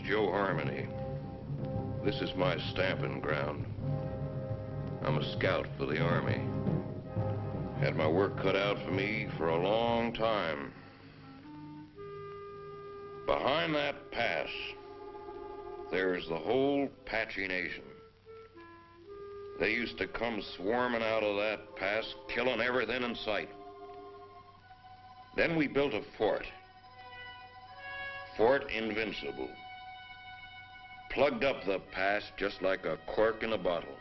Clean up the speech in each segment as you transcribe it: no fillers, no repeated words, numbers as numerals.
Joe Harmony. This is my stamping ground. I'm a scout for the Army. Had my work cut out for me for a long time. Behind that pass, there's the whole Apache Nation. They used to come swarming out of that pass, killing everything in sight. Then we built a fort. Fort Invincible. Plugged up the pass just like a cork in a bottle.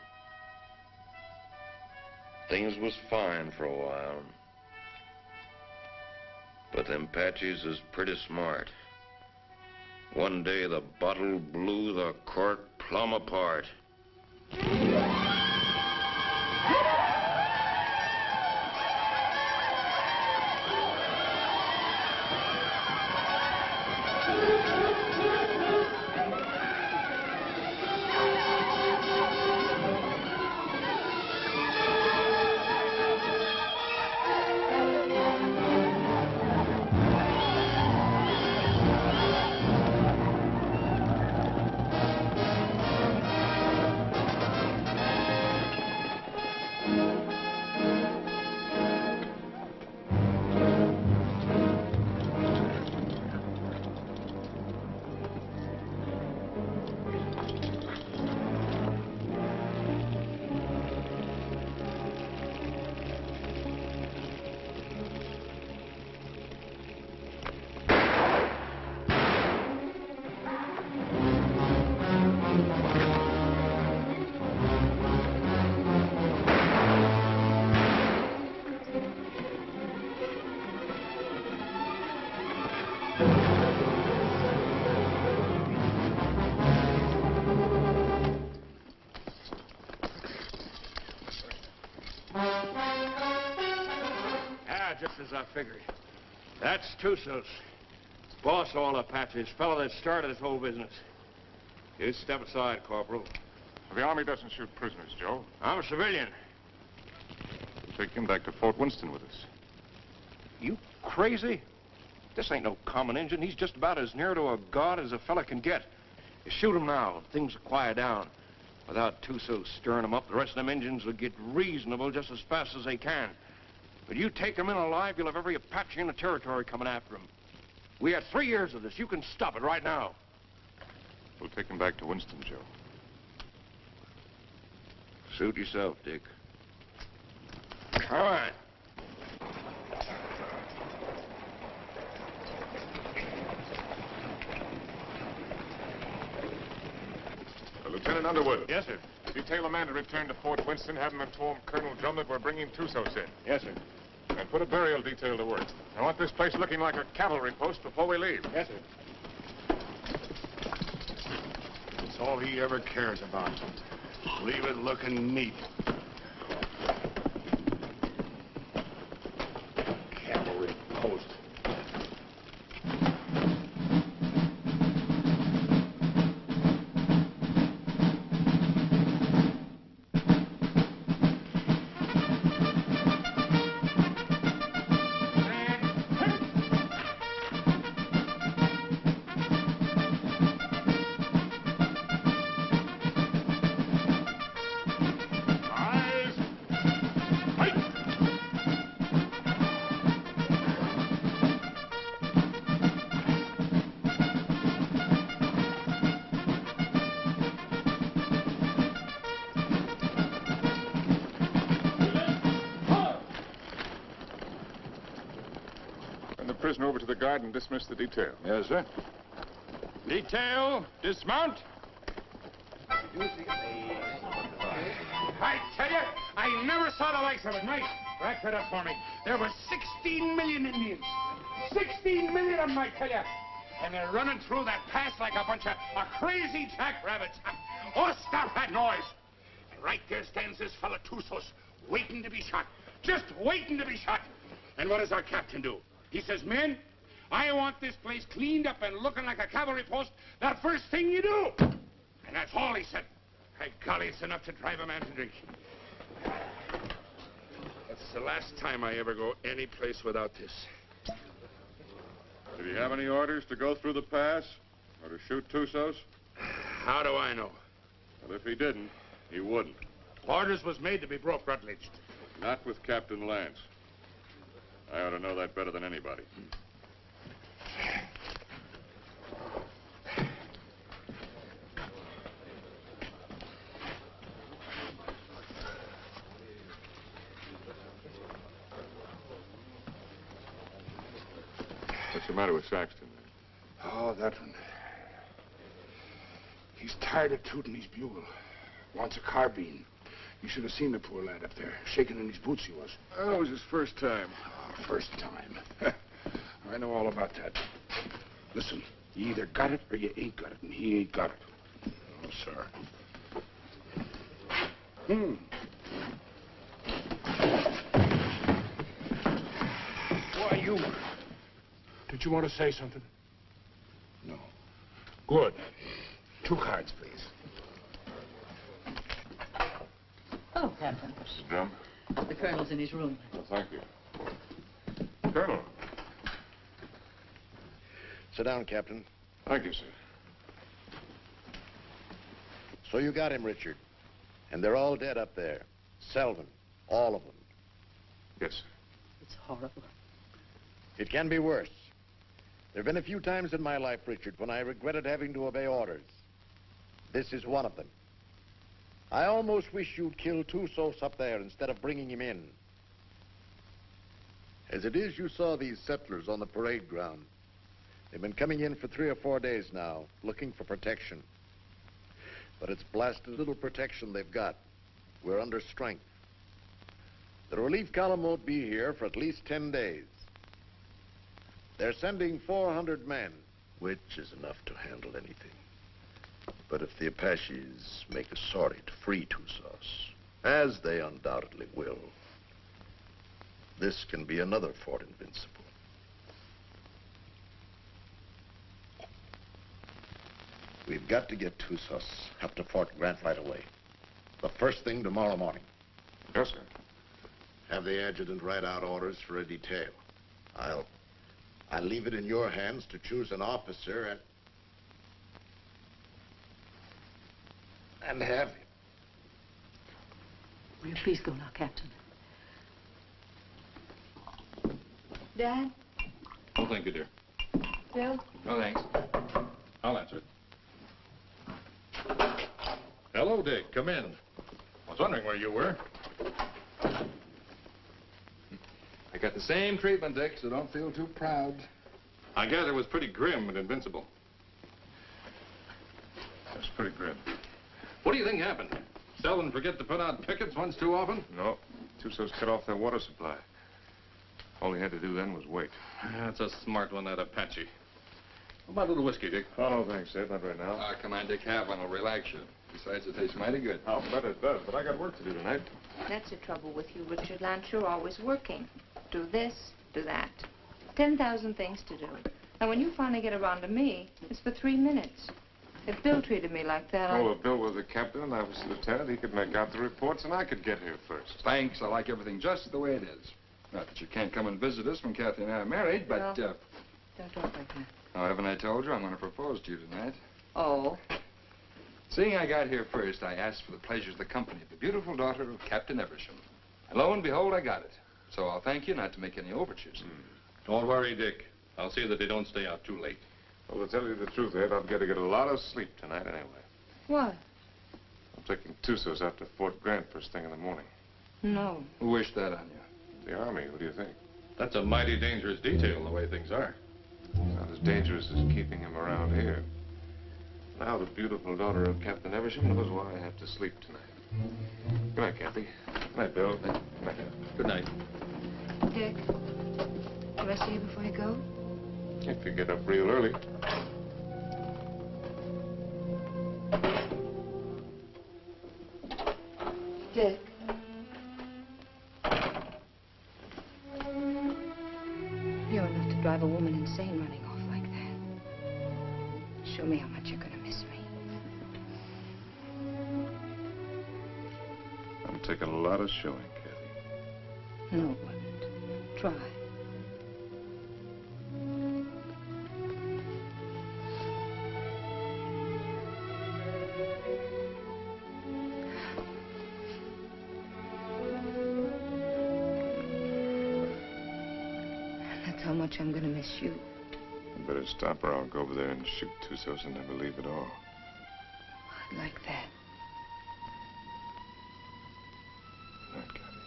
Things was fine for a while. But them Apaches is pretty smart. One day the bottle blew the cork plumb apart. Just as I figured. That's Tussos. Boss of all Apaches, fellow that started this whole business. You step aside, Corporal. The Army doesn't shoot prisoners, Joe. I'm a civilian. We'll take him back to Fort Winston with us. You crazy? This ain't no common Injun. He's just about as near to a god as a fella can get. You shoot him now, and things will quiet down. Without Tussos stirring them up, the rest of them Injuns will get reasonable just as fast as they can. But you take him in alive, you'll have every Apache in the territory coming after him. We had 3 years of this. You can stop it right now. We'll take him back to Winston, Joe. Suit yourself, Dick. All right. Lieutenant Underwood. Yes, sir. Detail a man to return to Fort Winston, have him inform Colonel Drum that we're bringing Tussos in. Yes, sir. And put a burial detail to work. I want this place looking like a cavalry post before we leave. Yes, sir. That's all he ever cares about. Leave it looking neat. Cavalry post. Prisoner over to the guard and dismiss the detail. Yes, sir. Detail, dismount. I tell you, I never saw the likes of it. Nice. Rack that up for me. There were 16 million Indians. 16 million of them, I tell you. And they're running through that pass like a bunch of crazy jackrabbits. Oh, stop that noise. And right there stands this fella Tussos, waiting to be shot. Just waiting to be shot. And what does our captain do? He says, men, I want this place cleaned up and looking like a cavalry post the first thing you do. And that's all he said. By golly, it's enough to drive a man to drink. That's the last time I ever go any place without this. Did he have any orders to go through the pass? Or to shoot Tussos? How do I know? Well, if he didn't, he wouldn't. Orders was made to be broke, Rutledge. Not with Captain Lance. I ought to know that better than anybody. What's the matter with Saxton? Oh, that one. He's tired of tooting his bugle. Wants a carbine. You should have seen the poor lad up there. Shaking in his boots he was. Oh, it was his first time. Oh, first time. I know all about that. Listen, you either got it or you ain't got it, and he ain't got it. Oh, sir. Why, you... Did you want to say something? No. Good. 2 cards, please. Oh, Captain. Mrs. Drum? The colonel's in his room. Well, thank you. Colonel. Sit down, Captain. Thank you, sir. So you got him, Richard. And they're all dead up there. Selvin. All of them. Yes, sir. It's horrible. It can be worse. There have been a few times in my life, Richard, when I regretted having to obey orders. This is one of them. I almost wish you'd killed Tussos up there instead of bringing him in. As it is, you saw these settlers on the parade ground. They've been coming in for 3 or 4 days now, looking for protection. But it's blasted little protection they've got. We're under strength. The relief column won't be here for at least 10 days. They're sending 400 men, which is enough to handle anything. But if the Apaches make a sortie to free Tussos, as they undoubtedly will, this can be another Fort Invincible. We've got to get Tussos up to Fort Grant right away. The first thing tomorrow morning. Yes, sir. Have the adjutant write out orders for a detail. I'll leave it in your hands to choose an officer and have him. Will you please go now, Captain? Dad? Oh, thank you, dear. Bill? No, thanks. I'll answer it. Hello, Dick. Come in. I was wondering where you were. I got the same treatment, Dick, so don't feel too proud. I gather it was pretty grim and invincible. It was pretty grim. What do you think happened? Selvin forget to put out pickets once too often? No. Tussos cut off their water supply. All he had to do then was wait. That's a smart one, that Apache. What about a little whiskey, Dick? Oh, no, thanks, Ed. Not right now. Come on, Dick. Have one. It'll relax you. Besides, it tastes mighty good. I'll bet it does, but I got work to do tonight. That's the trouble with you, Richard Lance. You're always working. Do this, do that. 10,000 things to do. And when you finally get around to me, it's for 3 minutes. If Bill treated me like that, Oh, if Bill was the captain and I was the lieutenant, he could make out the reports and I could get here first. Thanks. I like everything just the way it is. Not that you can't come and visit us when Kathy and I are married, but, No. Don't talk like that. oh, haven't I told you I'm going to propose to you tonight? Oh. Seeing I got here first, I asked for the pleasure of the company of the beautiful daughter of Captain Eversham. And lo and behold, I got it. So I'll thank you not to make any overtures. Don't worry, Dick. I'll see that they don't stay out too late. Well, to tell you the truth, Ed, I've got to get a lot of sleep tonight anyway. What? I'm taking Tussos out to Fort Grant first thing in the morning. No. Who wished that on you? The Army, what do you think? That's a mighty dangerous detail, the way things are. Not as dangerous as keeping him around here. Now the beautiful daughter of Captain Eversham knows why I have to sleep tonight. Good night, Kathy. Good night, Bill. Good night. Good night. Dick, can I see you before you go? If you get up real early. Dick. You're enough to drive a woman insane running off like that. Show me how much you're going to miss me. I'm taking a lot of showing, Kathy. No, it wouldn't. Try. much I'm going to miss you. You better stop or I'll go over there and shoot Tussos and never leave at all. I'd like that. Good night, Kathy.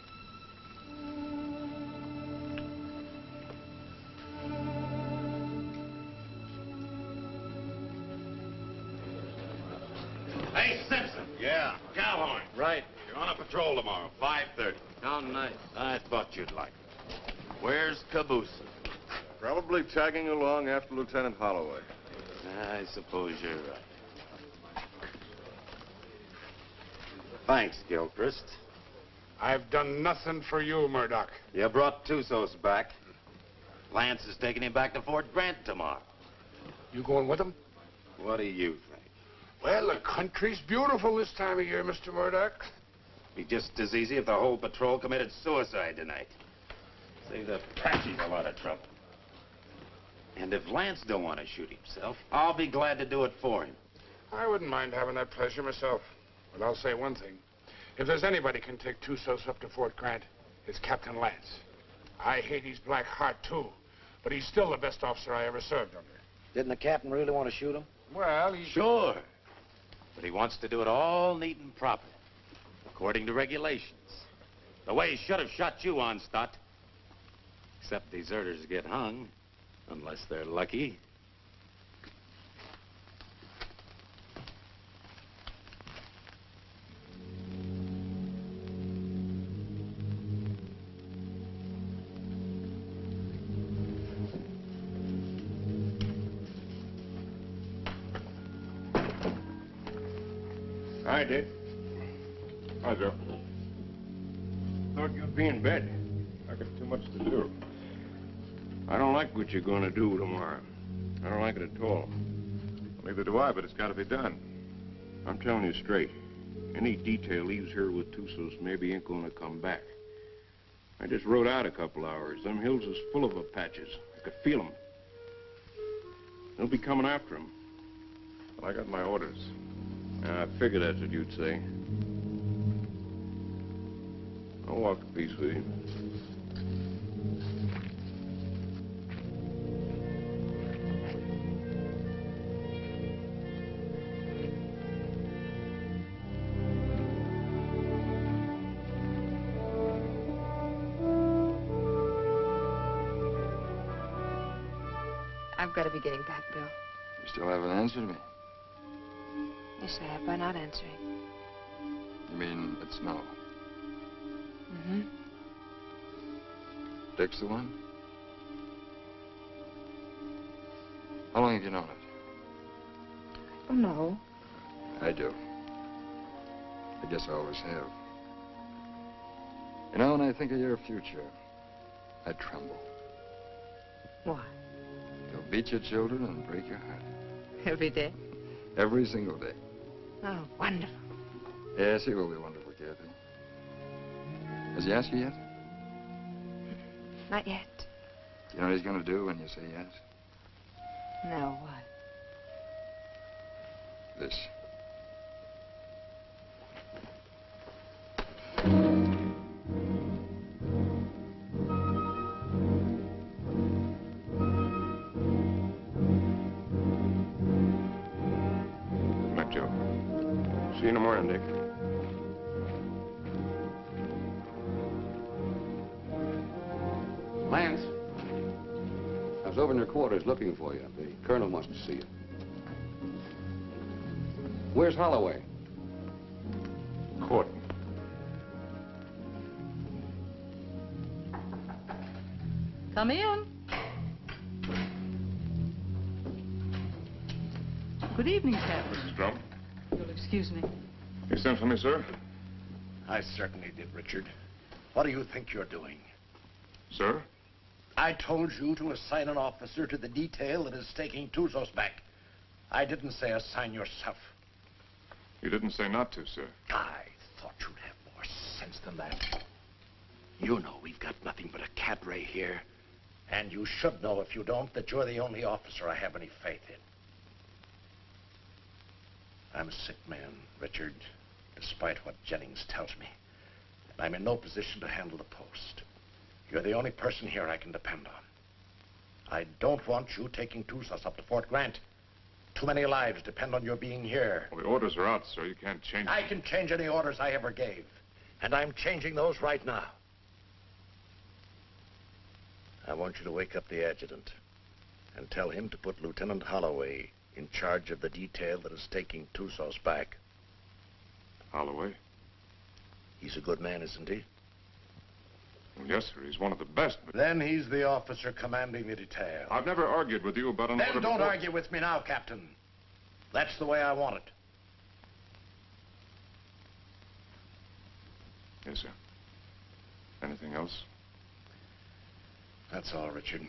Hey, Simpson. Yeah. Cowhorn. Right. You're on a patrol tomorrow, 5:30. How nice. I thought you'd like it. Where's Caboose? Probably tagging along after Lieutenant Holloway. I suppose you're right. Thanks, Gilchrist. I've done nothing for you, Murdoch. You brought Tussos back. Lance is taking him back to Fort Grant tomorrow. You going with him? What do you think? Well, the country's beautiful this time of year, Mr. Murdoch. Be just as easy if the whole patrol committed suicide tonight. Save the Apaches a lot of trouble. And if Lance don't want to shoot himself, I'll be glad to do it for him. I wouldn't mind having that pleasure myself. But I'll say one thing. If there's anybody can take Tussos up to Fort Grant, it's Captain Lance. I hate his black heart, too. But he's still the best officer I ever served under. Didn't the captain really want to shoot him? Well, he... Sure. But he wants to do it all neat and proper, according to regulations. The way he should have shot you on, Stott. Except deserters get hung, unless they're lucky. Hi, Dick. Hi, Joe. Thought you'd be in bed. I got too much to do. I don't like what you're going to do tomorrow. I don't like it at all. Neither do I, but it's got to be done. I'm telling you straight. Any detail leaves here with Tussos maybe ain't going to come back. I just rode out a couple hours. Them hills is full of Apaches. I could feel them. They'll be coming after him. Well, I got my orders. I figured that's what you'd say. I'll walk a piece with you. I've got to be getting back, Bill. You still haven't answered me. Yes, I have by not answering. You mean it's no? Mm-hmm. Dick's the one? How long have you known it? Oh, no. I do. I guess I always have. You know, when I think of your future, I tremble. Why? You'll beat your children and break your heart. Every day? Every single day. Oh, wonderful. Yes, he will be wonderful, Kathy. Has he asked you yet? Not yet. Do you know what he's going to do when you say yes? No, what? This. Good night, Joe. See you in the morning, Dick. Lance, I was over in your quarters looking for you. The colonel wants to see you. Where's Holloway? Court. Come in. Good evening, Captain. Mrs. Drum. You'll excuse me. You sent for me, sir? I certainly did, Richard. What do you think you're doing? Sir? I told you to assign an officer to the detail that is taking Tussos back. I didn't say assign yourself. You didn't say not to, sir. I thought you'd have more sense than that. You know we've got nothing but a cadre here. And you should know, if you don't, that you're the only officer I have any faith in. I'm a sick man, Richard, despite what Jennings tells me. And I'm in no position to handle the post. You're the only person here I can depend on. I don't want you taking Tusas up to Fort Grant. Too many lives depend on your being here. Well, the orders are out, sir. You can't change I them. can change any orders I ever gave. And I'm changing those right now. I want you to wake up the adjutant and tell him to put Lieutenant Holloway in charge of the detail that is taking Tusas back. Holloway? He's a good man, isn't he? Well, yes, sir. He's one of the best, but... Then he's the officer commanding the detail. I've never argued with you about an order Then don't before. argue with me now, Captain. That's the way I want it. Yes, sir. Anything else? That's all, Richard.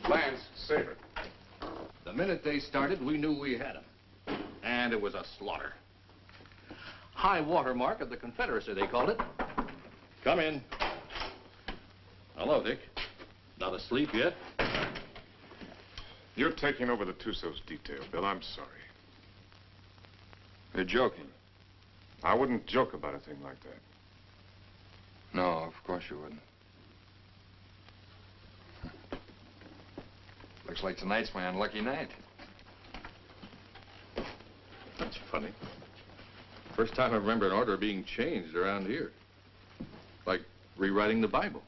Lance, Saber. The minute they started, we knew we had them. And it was a slaughter. High water mark of the Confederacy, they called it. Come in. Hello, Dick. Not asleep yet? You're taking over the Tussos detail, Bill. I'm sorry. You're joking. I wouldn't joke about a thing like that. No, of course you wouldn't. Looks like tonight's my unlucky night. That's funny. First time I remember an order being changed around here. Like rewriting the Bible.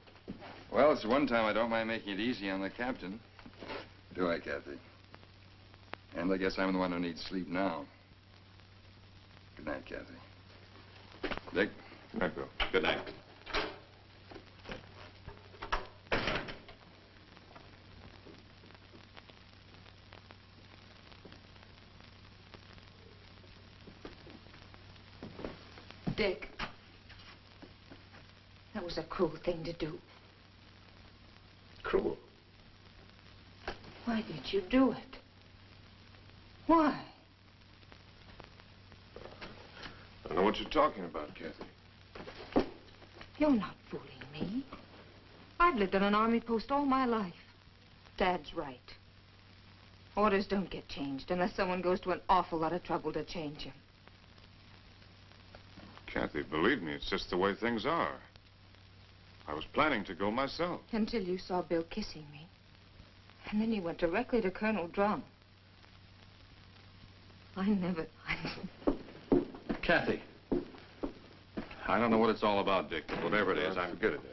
Well, it's the one time I don't mind making it easy on the captain. Do I, Kathy? And I guess I'm the one who needs sleep now. Good night, Kathy. Dick? Good night, Bill. Good night. Dick, that was a cruel thing to do. Cruel. Why did you do it? Why? I don't know what you're talking about, Kathy. You're not fooling me. I've lived on an army post all my life. Dad's right. Orders don't get changed unless someone goes to an awful lot of trouble to change them. Kathy, believe me, it's just the way things are. I was planning to go myself. Until you saw Bill kissing me. And then you went directly to Colonel Drum. I never... Kathy. I don't know what it's all about, Dick, but whatever it is, I'm... Forget it, Dad.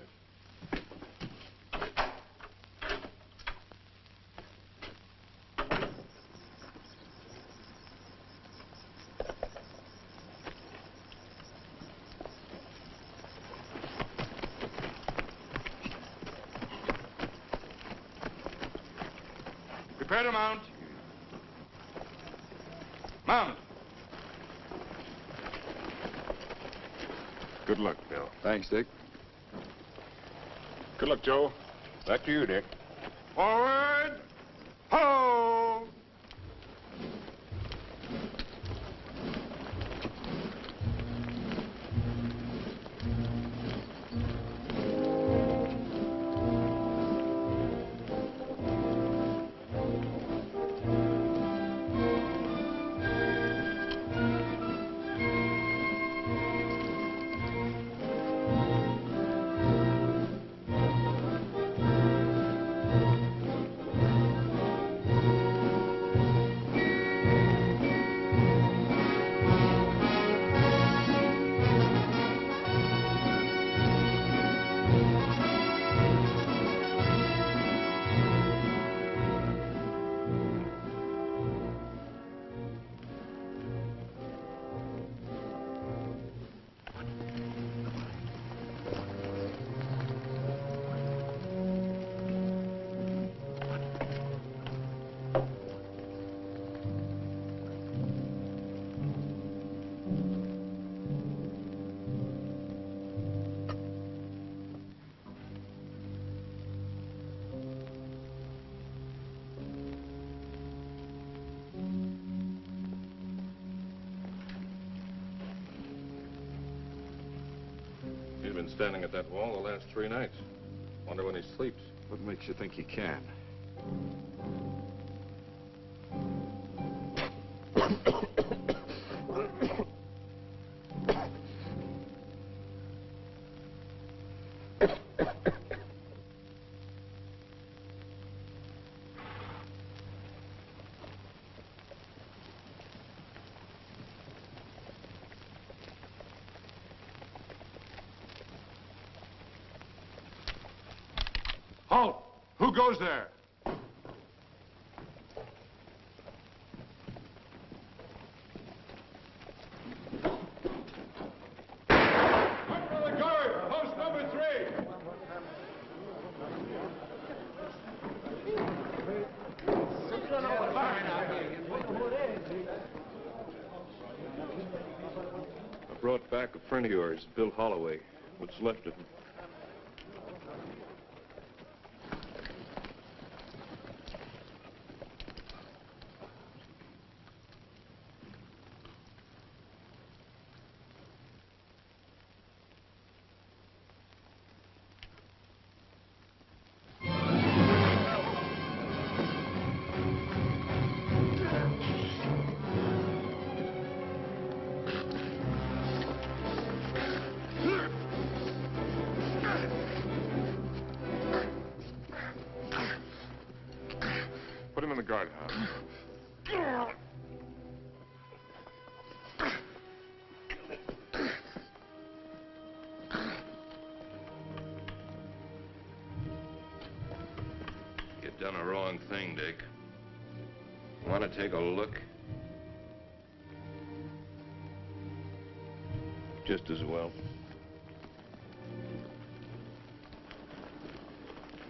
Prepare to mount. Mount. Good luck, Bill. Thanks, Dick. Good luck, Joe. Back to you, Dick. Forward. Ho! He's been standing at that wall the last 3 nights. Wonder when he sleeps. What makes you think he can? Who goes there? Up for the guard! Post number 3! I brought back a friend of yours, Bill Holloway. What's left of him. Put him in the guardhouse. You've done a wrong thing, Dick. Want to take a look? Just as well.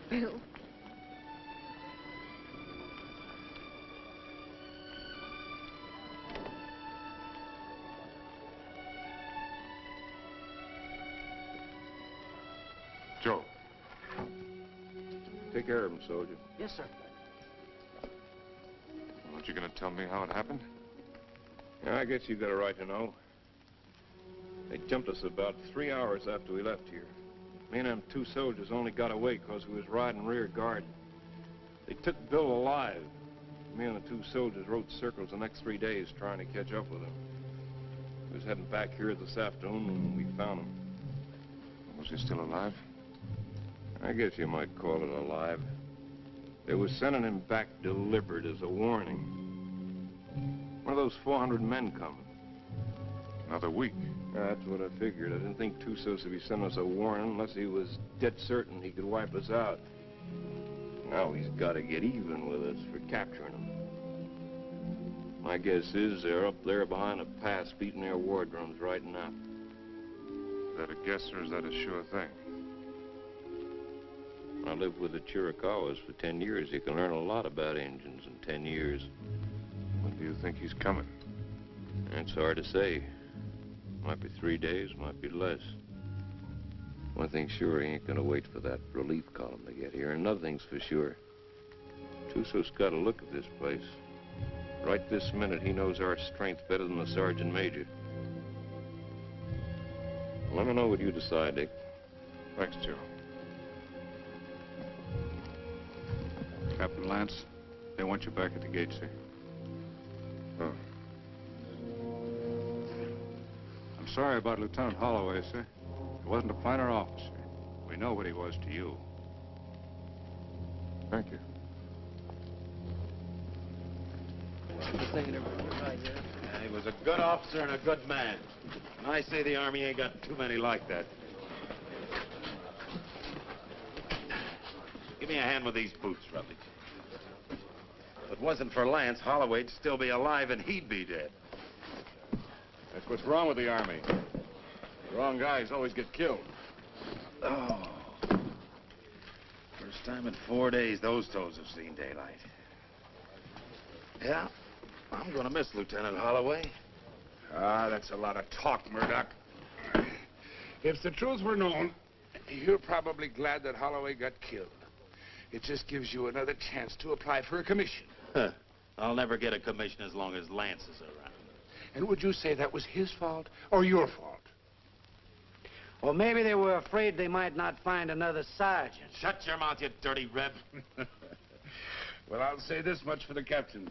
Bill. Joe. Take care of him, soldier. Yes, sir. Aren't you going to tell me how it happened? Yeah, I guess you got a right to know. They jumped us about 3 hours after we left here. Me and them 2 soldiers only got away because we was riding rear guard. They took Bill alive. Me and the 2 soldiers rode circles the next 3 days trying to catch up with him. We was heading back here this afternoon when we found him. Was he still alive? I guess you might call it alive. They were sending him back delivered as a warning. One of those 400 men coming. Another week. That's what I figured. I didn't think Tussos would be sending us a warning unless he was dead certain he could wipe us out. Now he's got to get even with us for capturing him. My guess is they're up there behind a pass beating their war drums right now. Is that a guess or is that a sure thing? I lived with the Chiricahuas for 10 years. You can learn a lot about Indians in 10 years. When do you think he's coming? It's hard to say. Might be 3 days, might be less. One thing's sure, he ain't gonna wait for that relief column to get here. Another thing's for sure. Tussos got a look at this place. Right this minute, he knows our strength better than the sergeant major. Let me know what you decide, Dick. Thanks, Joe. Captain Lance, they want you back at the gate, sir. Oh. I'm sorry about Lieutenant Holloway, sir. He wasn't a finer officer. We know what he was to you. Thank you. Yeah, he was a good officer and a good man. And I say the Army ain't got too many like that. Give me a hand with these boots, Rutledge. If it wasn't for Lance, Holloway'd still be alive and he'd be dead. That's what's wrong with the Army. The wrong guys always get killed. Oh. First time in 4 days those toes have seen daylight. Yeah, I'm gonna miss Lieutenant Holloway. Ah, that's a lot of talk, Murdoch. If the truth were known, you're probably glad that Holloway got killed. It just gives you another chance to apply for a commission. Huh. I'll never get a commission as long as Lance is around. And would you say that was his fault or your fault? Or maybe they were afraid they might not find another sergeant. Shut your mouth, you dirty reb. Well, I'll say this much for the captain.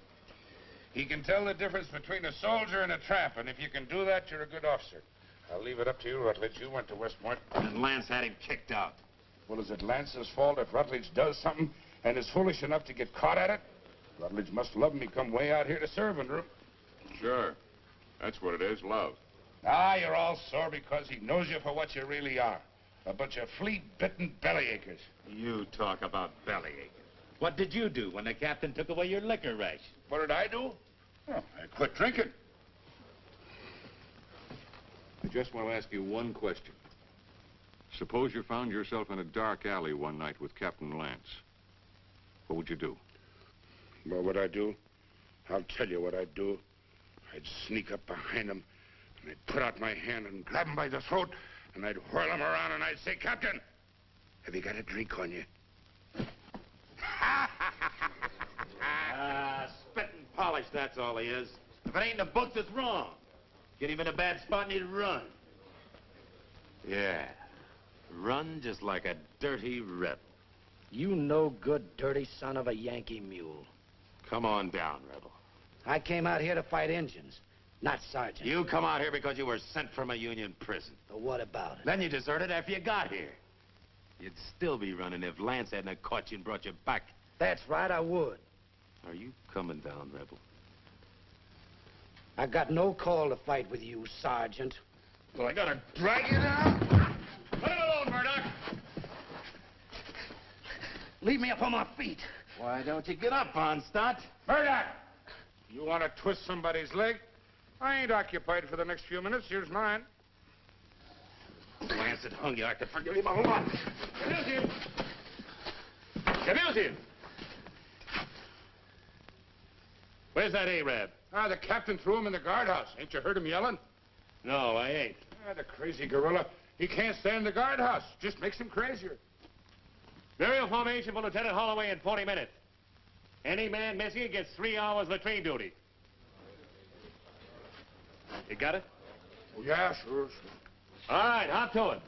He can tell the difference between a soldier and a tramp, and if you can do that, you're a good officer. I'll leave it up to you, Rutledge. You went to West Point. And Lance had him kicked out. Well, is it Lance's fault if Rutledge does something and is foolish enough to get caught at it? Rutledge must love him. He come way out here to serve under him. Sure. That's what it is, love. Ah, you're all sore because he knows you for what you really are. A bunch of flea-bitten bellyachers. You talk about bellyaching. What did you do when the captain took away your liquor ration? What did I do? Oh, I quit drinking. I just want to ask you one question. Suppose you found yourself in a dark alley one night with Captain Lance. What would you do? What would I do? I'll tell you what I'd do. I'd sneak up behind him, and I'd put out my hand and grab him by the throat, and I'd whirl him around, and I'd say, Captain, have you got a drink on you? Spit and polish, that's all he is. If it ain't in the books, it's wrong. Get him in a bad spot and he'd run. Yeah, run just like a dirty rebel. You no good, dirty son of a Yankee mule. Come on down, rebel. I came out here to fight Indians, not sergeant. You come out here because you were sent from a Union prison. But what about it? Then you deserted after you got here. You'd still be running if Lance hadn't caught you and brought you back. That's right, I would. Are you coming down, rebel? I got no call to fight with you, Sergeant. Well, I gotta drag you down. Let him alone, Murdoch. Leave me up on my feet. Why don't you get up, Onstott? Murdoch! You want to twist somebody's leg? I ain't occupied for the next few minutes. Here's mine. Lance had hung you. I could forgive him a lot. Abuse him. Abuse him. Where's that Arab? Ah, the captain threw him in the guardhouse. Ain't you heard him yelling? No, I ain't. Ah, the crazy gorilla. He can't stay in the guardhouse. Just makes him crazier. Burial formation for Lieutenant Holloway in 40 minutes. Any man missing gets 3 hours latrine duty. You got it? Oh, yeah, sure. All right, hop to it.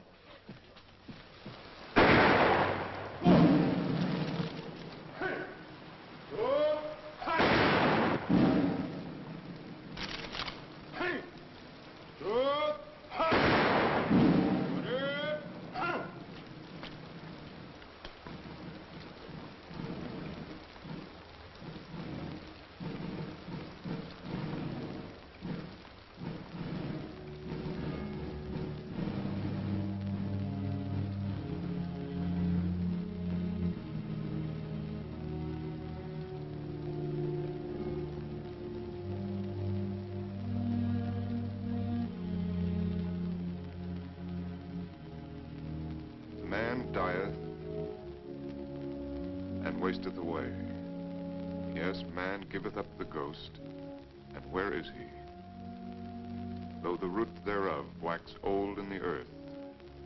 Man dieth and wasteth away. Yes, man giveth up the ghost, and where is he? Though the root thereof wax old in the earth,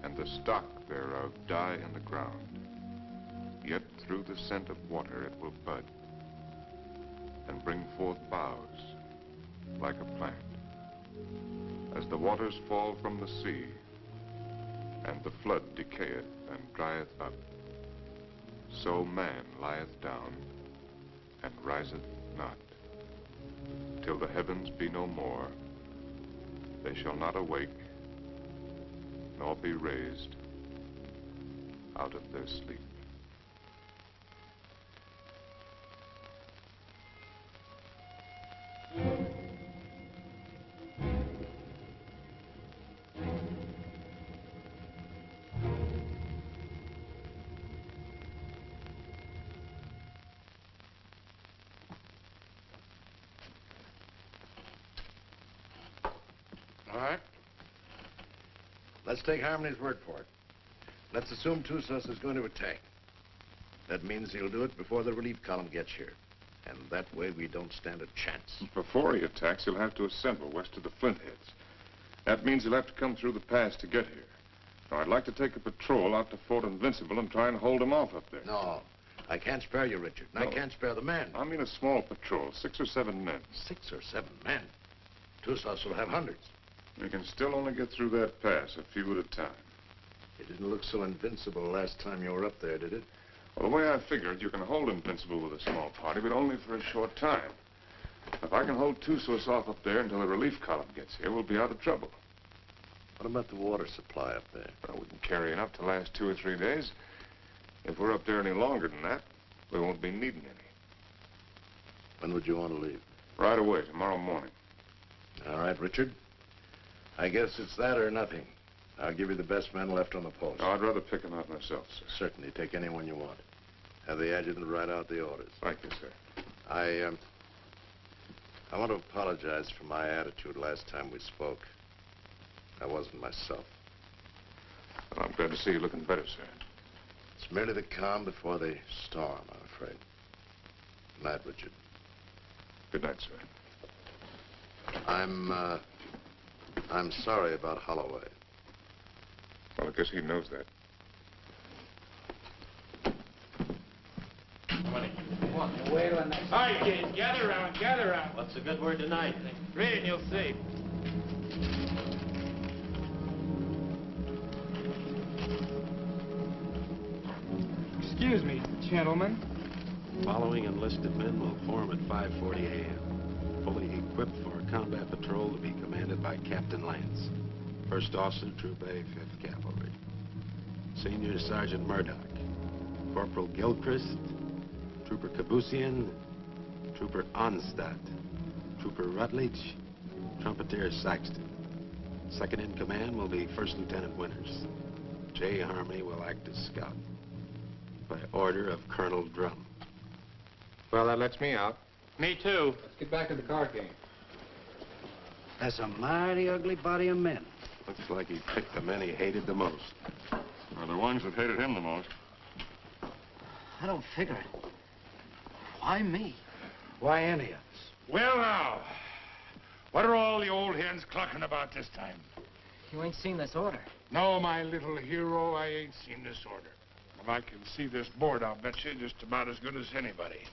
and the stock thereof die in the ground, yet through the scent of water it will bud, and bring forth boughs like a plant. As the waters fall from the sea, and the flood decayeth and drieth up, so man lieth down and riseth not. Till the heavens be no more, they shall not awake, nor be raised out of their sleep. All right. Let's take Harmony's word for it. Let's assume Tussos is going to attack. That means he'll do it before the relief column gets here. And that way we don't stand a chance. Before he attacks, he'll have to assemble west of the Flintheads. That means he'll have to come through the pass to get here. Now, I'd like to take a patrol out to Fort Invincible and try and hold him off up there. No, I can't spare you, Richard. And No. I can't spare the men. I mean a small patrol, 6 or 7 men. 6 or 7 men? Tussos will have hundreds. We can still only get through that pass, a few at a time. It didn't look so invincible last time you were up there, did it? Well, the way I figured, you can hold Invincible with a small party, but only for a short time. If I can hold Tussos off up there until the relief column gets here, we'll be out of trouble. What about the water supply up there? Well, we can carry enough to last 2 or 3 days. If we're up there any longer than that, we won't be needing any. When would you want to leave? Right away, tomorrow morning. All right, Richard. I guess it's that or nothing. I'll give you the best man left on the post. No, I'd rather pick him out myself, sir. Certainly. Take anyone you want. Have the adjutant write out the orders. Thank you, sir. I want to apologize for my attitude last time we spoke. I wasn't myself. Well, I'm glad to see you looking better, sir. It's merely the calm before the storm, I'm afraid. Good night, Richard. Good night, sir. I'm sorry about Holloway. Well, I guess he knows that. All right, kids, gather around, gather around. What's the good word tonight? Read and you'll see. Excuse me, gentlemen. Following enlisted men will form at 5:40 a.m. Fully equipped for a combat patrol to be commanded by Captain Lance, First Officer, Troop A, 5th Cavalry. Senior Sergeant Murdoch, Corporal Gilchrist, Trooper Kabusian, Trooper Onstadt, Trooper Rutledge, Trumpeter Saxton. Second in command will be First Lieutenant Winters. J. Harmony will act as scout. By order of Colonel Drum. Well, that lets me out. Me too. Let's get back to the card game. That's a mighty ugly body of men. Looks like he picked the men he hated the most. Well, the ones that hated him the most. I don't figure it. Why me? Why any of us? Well, now, what are all the old hens clucking about this time? You ain't seen this order. No, my little hero, I ain't seen this order. But I can see this board, I'll bet you, just about as good as anybody.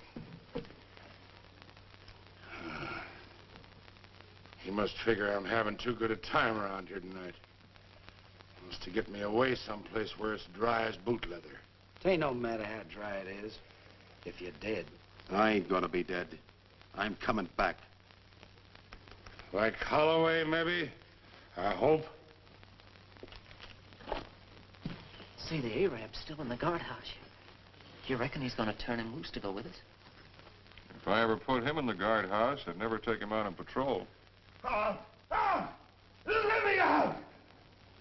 He must figure I'm having too good a time around here tonight. He wants to get me away someplace where it's dry as boot leather. It ain't no matter how dry it is, if you're dead. I ain't gonna be dead. I'm coming back. Like Holloway, maybe? I hope. See, the Arab's still in the guardhouse. You reckon he's gonna turn him loose to go with us? If I ever put him in the guardhouse, I'd never take him out on patrol. Let me out!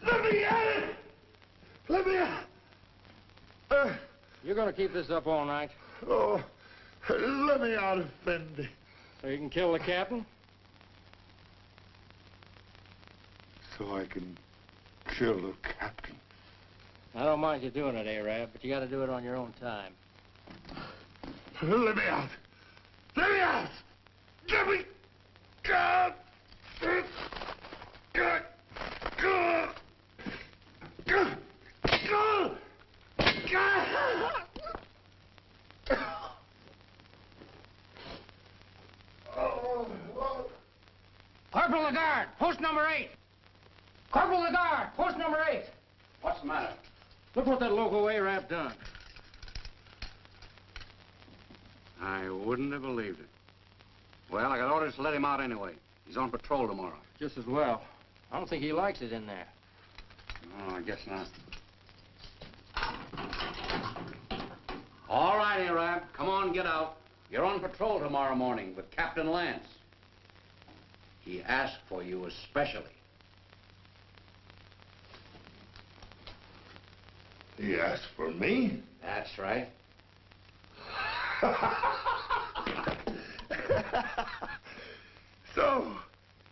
Let me out! Let me out! You're gonna keep this up all night? Oh, let me out, Effendi. So you can kill the captain? So I can kill the captain. I don't mind you doing it, Arab, but you gotta do it on your own time. Let me out! Let me out! Let me out! Corporal of the Guard, post number 8. Corporal of the Guard, post number 8. What's the matter? Look what that local Arab done. I wouldn't have believed it. Well, I got orders to let him out anyway. He's on patrol tomorrow. Just as well. I don't think he likes it in there. Oh, I guess not. All right, Arab. Come on, get out. You're on patrol tomorrow morning with Captain Lance. He asked for you especially. He asked for me? That's right. So,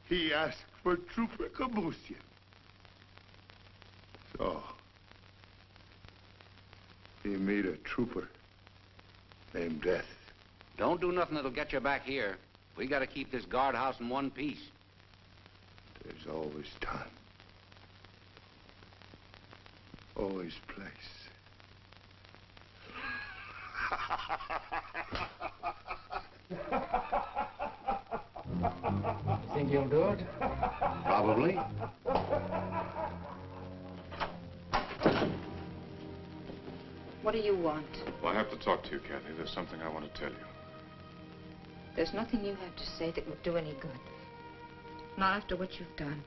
he asked for Trooper Kabusian. So, he made a trooper named Death. Don't do nothing that'll get you back here. We got to keep this guardhouse in one piece. There's always time. Always place. Think you'll do it? Probably. What do you want? Well, I have to talk to you, Kathy. There's something I want to tell you. There's nothing you have to say that would do any good. Not after what you've done.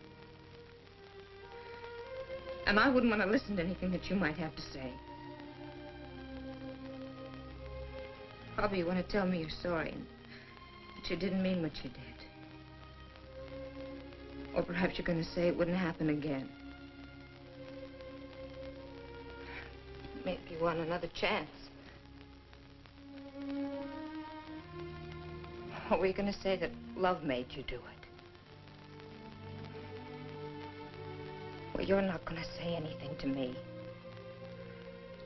And I wouldn't want to listen to anything that you might have to say. Probably you want to tell me you're sorry and that you didn't mean what you did. Or perhaps you're going to say it wouldn't happen again. me if you want another chance. Or were you going to say that love made you do it? Well, you're not going to say anything to me.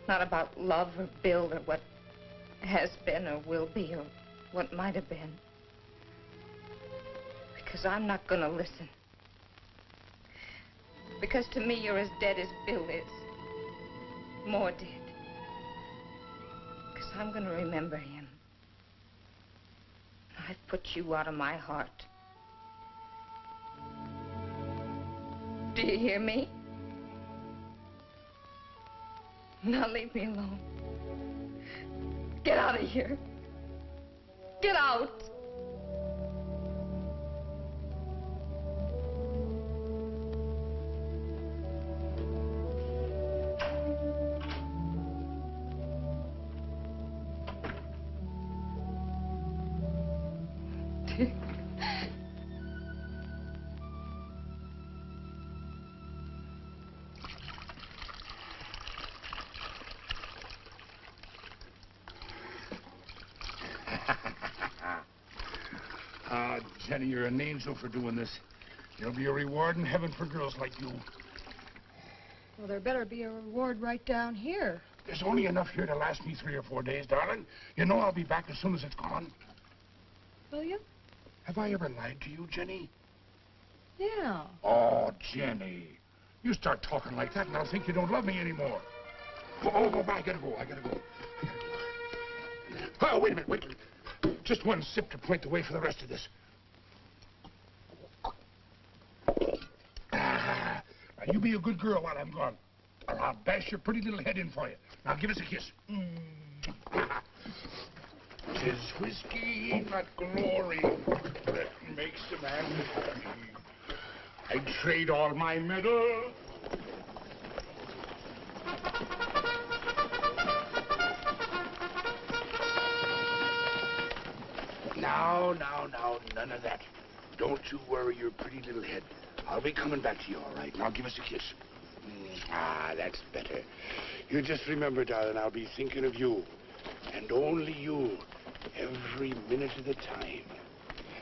Not about love or Bill or what has been or will be or what might have been. Because I'm not going to listen. Because to me, you're as dead as Bill is. More dead. Because I'm going to remember him. I've put you out of my heart. Do you hear me? Now leave me alone. Get out of here. Get out. Ah, Jenny, you're an angel for doing this. There'll be a reward in heaven for girls like you. Well, there better be a reward right down here. There's only enough here to last me 3 or 4 days, darling. You know I'll be back as soon as it's gone. Will you? Have I ever lied to you, Jenny? Yeah. Oh, Jenny. You start talking like that and I'll think you don't love me anymore. Oh, I gotta go. Oh, wait a minute. Just one sip to point the way for the rest of this. Now, you be a good girl while I'm gone. Or I'll bash your pretty little head in for you. Now, give us a kiss. 'Tis whiskey, not glory, that makes a man happy. I'd trade all my medal. Now, none of that. Don't you worry your pretty little head. I'll be coming back to you, all right? Now, give us a kiss. That's better. You just remember, darling, I'll be thinking of you. And only you. Every minute of the time.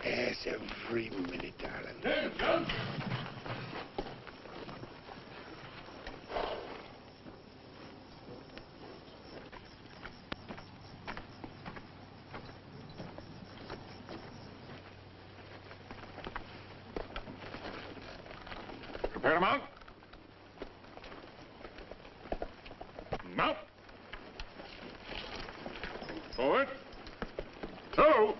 Yes, every minute, darling. Hey, John. Prepare to mount. Mount. Forward. Two.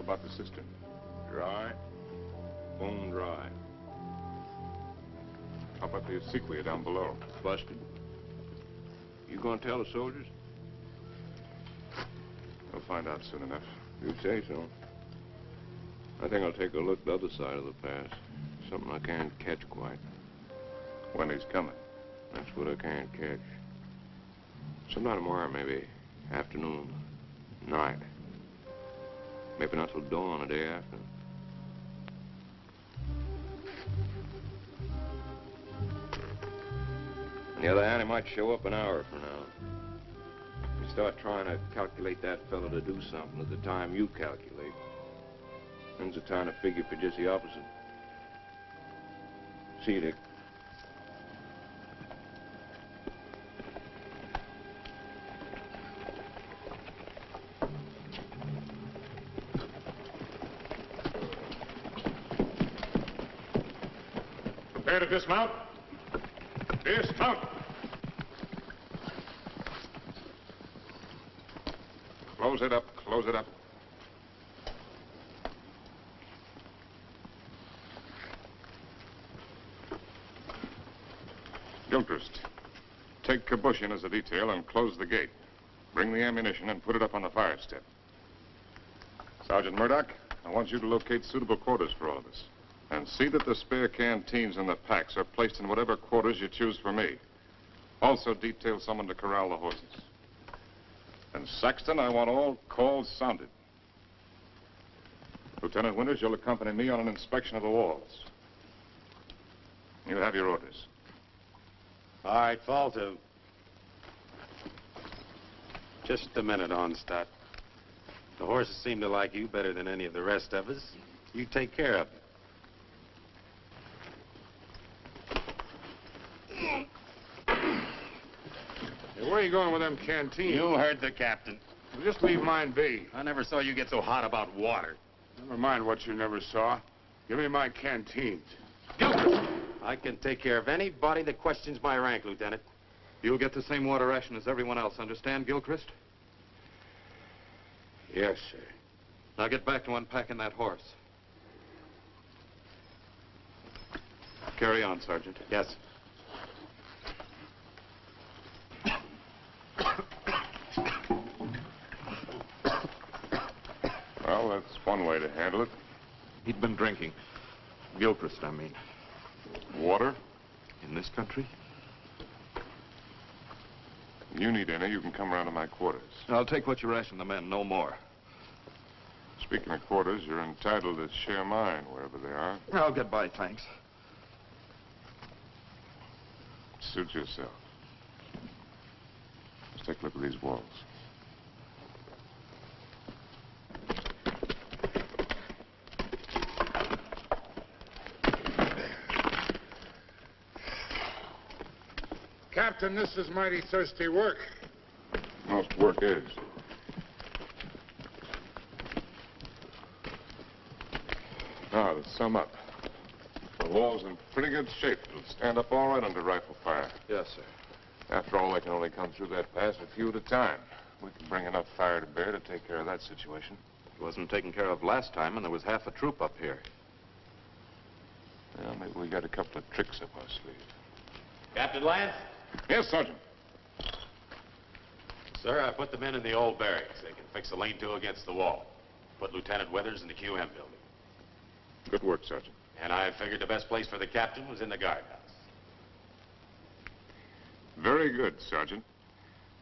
about the cistern? Dry? Bone dry. How about the sequoia down below? Busted. You gonna tell the soldiers? We'll find out soon enough. You say so. I think I'll take a look the other side of the pass. Something I can't catch quite. When he's coming. That's what I can't catch. Sometime tomorrow, maybe. Afternoon. Night. Maybe not till dawn the day after. On the other hand, he might show up an hour from now. You start trying to calculate that fellow to do something at the time you calculate. Then's the time to figure for just the opposite. See you, Dick. Prepare to dismount. Dismount. Close it up. Close it up. Gilchrist, take Kabushin as a detail and close the gate. Bring the ammunition and put it up on the fire step. Sergeant Murdoch, I want you to locate suitable quarters for all of us. And see that the spare canteens and the packs are placed in whatever quarters you choose for me. Also detail someone to corral the horses. And Saxton, I want all calls sounded. Lieutenant Winters, you'll accompany me on an inspection of the walls. You have your orders. All right, fall to. Just a minute, Onstadt. The horses seem to like you better than any of the rest of us. You take care of them. Hey, where are you going with them canteens? You heard the captain. Well, just leave mine be. I never saw you get so hot about water. Never mind what you never saw. Give me my canteens. Gilchrist! I can take care of anybody that questions my rank, Lieutenant. You'll get the same water ration as everyone else, understand, Gilchrist? Yes, sir. Now get back to unpacking that horse. Carry on, Sergeant. Yes. Well, that's one way to handle it. He'd been drinking. Gilchrist, I mean. Water? In this country? You need any, you can come around to my quarters. I'll take what you ration the men, no more. Speaking of quarters, you're entitled to share mine, wherever they are. I'll get by, thanks. Suit yourself. Let's take a look at these walls. Captain, this is mighty thirsty work. Most work is. Now, to sum up. The wall's in pretty good shape. It'll stand up all right under rifle fire. Yes, sir. After all, they can only come through that pass a few at a time. We can bring enough fire to bear to take care of that situation. It wasn't taken care of last time, and there was half a troop up here. Well, maybe we got a couple of tricks up our sleeve. Captain Lance? Yes, Sergeant. Sir, I put the men in the old barracks. They can fix a lean-to against the wall. Put Lieutenant Withers in the QM building. Good work, Sergeant. And I figured the best place for the captain was in the guardhouse. Very good, Sergeant.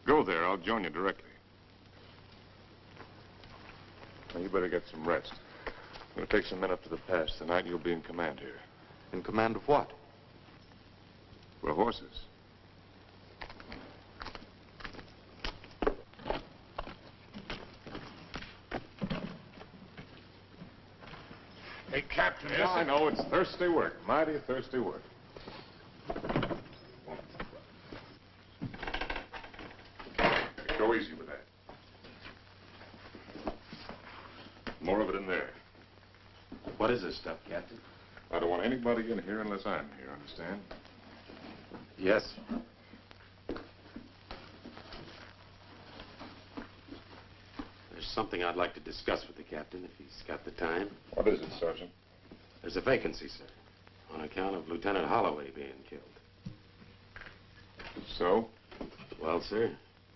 Go there. I'll join you directly. Now, you better get some rest. I'm going to take some men up to the pass. Tonight, you'll be in command here. In command of what? For horses. Hey, Captain. Yes, I know. It's thirsty work. Mighty thirsty work. Go easy with that. More of it in there. What is this stuff, Captain? I don't want anybody in here unless I'm here, understand? Yes. There's something I'd like to discuss with the captain, if he's got the time. What is it, Sergeant? There's a vacancy, sir, on account of Lieutenant Holloway being killed. So? Well, sir,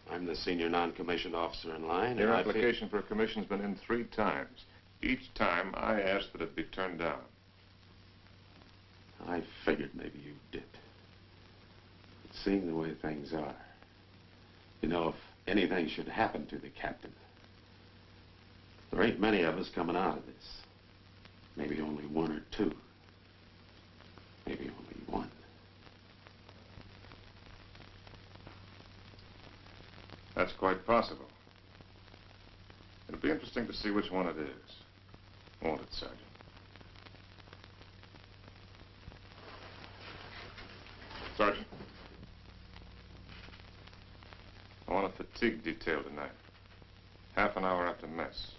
I'm the senior non-commissioned officer in line. Your and application for a commission's been in 3 times. Each time, I asked that it be turned down. I figured maybe you did. But seeing the way things are, you know, if anything should happen to the captain, there ain't many of us coming out of this. Maybe only 1 or 2. Maybe only 1. That's quite possible. It'll be interesting to see which one it is. Won't it, Sergeant? Sergeant. I want a fatigue detail tonight. Half an hour after mess.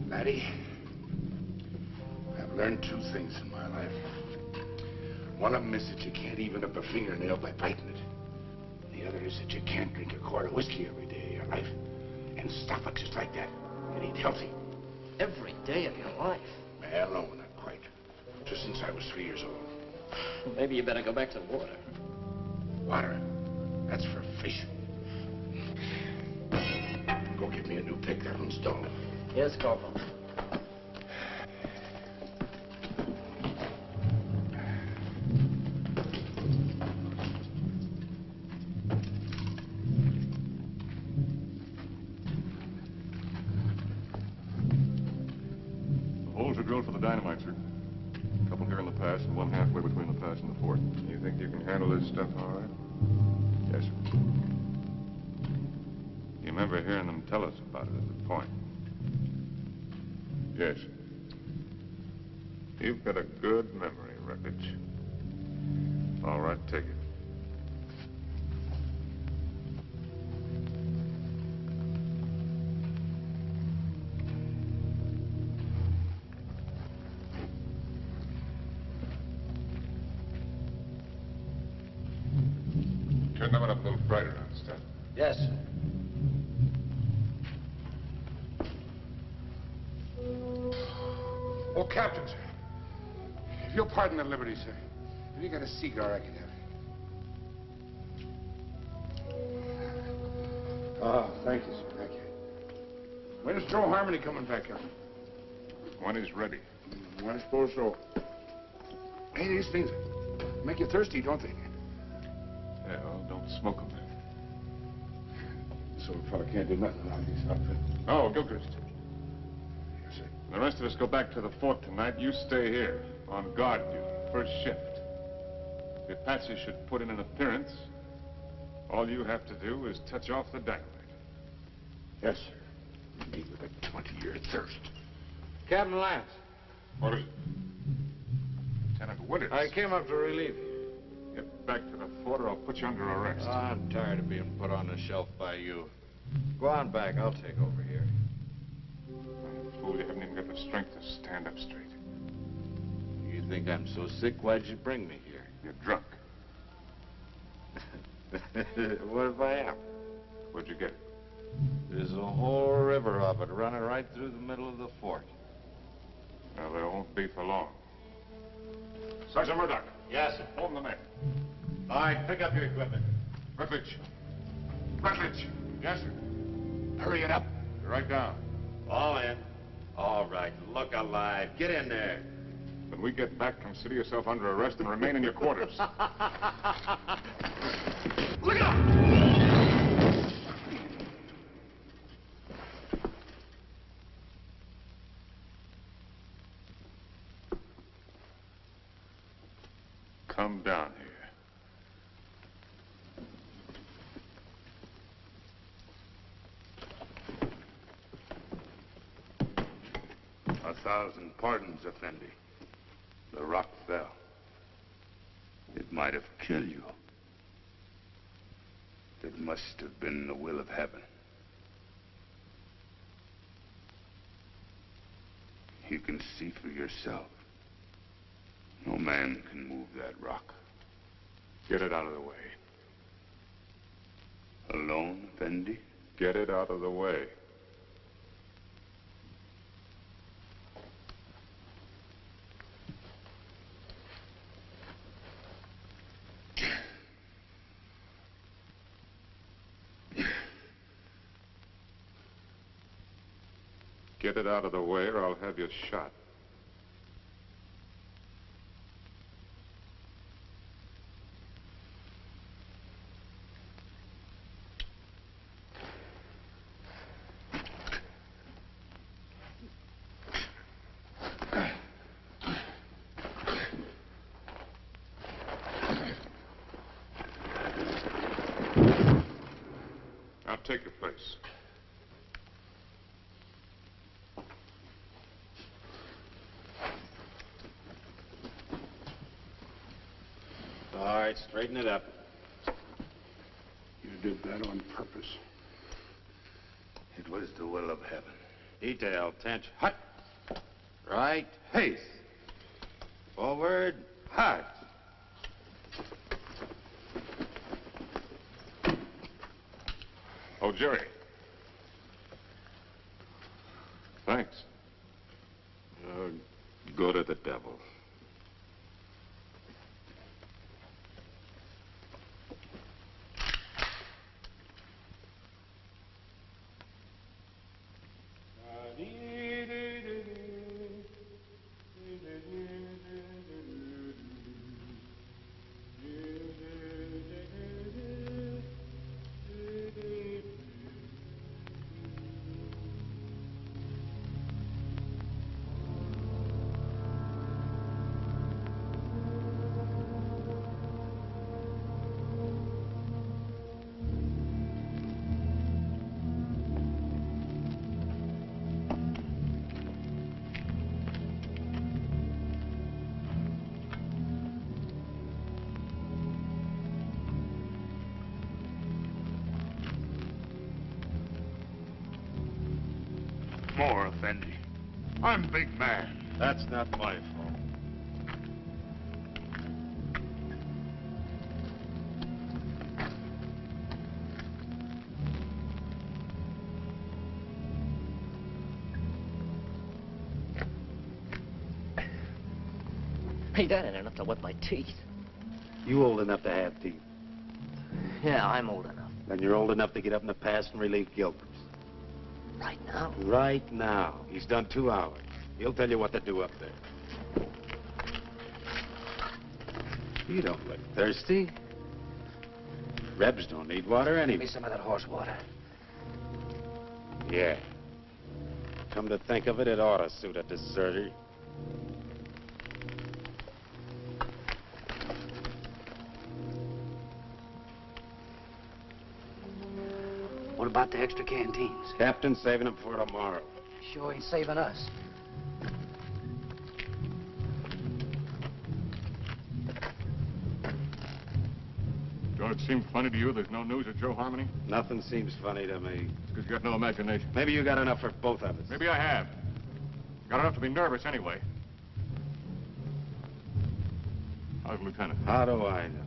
Laddie, I've learned 2 things in my life. One of them is that you can't even up a fingernail by biting it. The other is that you can't drink a quart of whiskey every day of your life and stop it just like that and eat healthy. Every day of your life? Well, no, not quite. Just since I was 3 years old. Maybe you better go back to the water. Water? That's for fish. Go get me a new pick. That one's dull. Yes, Corporal. The holes are drilled for the dynamite, sir. A couple here in the pass and one halfway between the pass and the fort. You think you can handle this stuff all right? Yes, sir. You remember hearing them tell us about it at the point? Yes. You've got a good memory, Wreckage. All right, take it. Turn that one up a little brighter, understand? Yes, sir. Oh, Captain, sir. If you'll pardon the liberty, sir. Have you got a cigar I can have? Oh, thank you, sir. Thank you. When's Joe Harmony coming back, Captain? When he's ready. I suppose so. Hey, these things make you thirsty, don't they? Yeah, well, don't smoke them. So a fella can't do nothing around these outfits. Oh, Gilchrist. Yes, sir. The rest of us go back to the fort tonight. You stay here, on guard duty, first shift. If Patsy should put in an appearance, all you have to do is touch off the dynamite. Yes, sir. Me with a 20-year thirst. Captain Lance. What is it? Lieutenant Winters. I came up to relieve you. Get back to the fort or I'll put you under arrest. I'm tired of being put on the shelf by you. Go on back. I'll take over here. Fool, you haven't even got the strength to stand up straight. You think I'm so sick? Why'd you bring me here? You're drunk. What if I am? Where'd you get it? There's a whole river of it running right through the middle of the fort. Well, there won't be for long. Sergeant Murdoch. Yes, sir. Hold the man. All right, pick up your equipment. Rutledge. Rutledge. Yes, sir. Hurry it up. You're right down. All in. All right, look alive. Get in there. When we get back, consider yourself under arrest and remain in your quarters. Look out! Come down here. 1,000 pardons, Effendi. The rock fell. It might have killed you. It must have been the will of heaven. You can see for yourself. No man can move that rock. Get it out of the way. Alone, Effendi? Get it out of the way. Get it out of the way or I'll have you shot. Now take your place. All right, straighten it up. You did that on purpose. It was the will of heaven. Detail, tench, hut. Right, pace. Forward, hut. Oh, Jerry. Thanks. Go to the devil. More, Effendi. I'm big man. That's not my fault. Hey, that ain't enough to wet my teeth. You old enough to have teeth. Yeah, I'm old enough. Then you're old enough to get up in the past and relieve Gilbert. Right now? Right now. He's done 2 hours. He'll tell you what to do up there. You don't look thirsty. Rebs don't need water anyway. Give me some of that horse water. Yeah. Come to think of it, it ought to suit a deserter. What about the extra canteens? Captain's saving them for tomorrow. Sure ain't saving us. Don't it seem funny to you there's no news of Joe Harmony? Nothing seems funny to me. It's because you got no imagination. Maybe you got enough for both of us. Maybe I have. Got enough to be nervous anyway. How's the lieutenant? How do I know?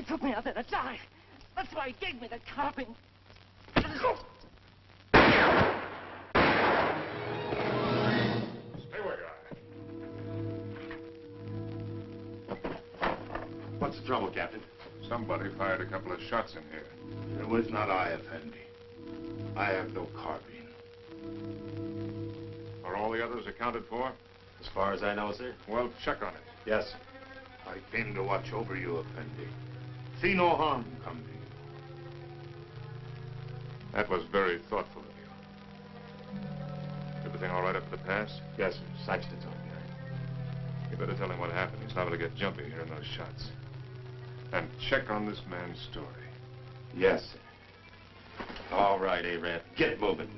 took me out there to die. That's why he gave me the carping. Stay where you are. What's the trouble, Captain? Somebody fired a couple of shots in here. It was not I, Effendi. I have no carbine. Are all the others accounted for? As far as I know, sir. Well, check on it. Yes, sir. I came to watch over you, Effendi. See no harm come to you. That was very thoughtful of you. Everything all right up to the pass? Yes, sir. Saxton's on behind. You better tell him what happened. He's liable to get jumpy hearing those shots. And check on this man's story. Yes, sir. All right, Arab. Get moving.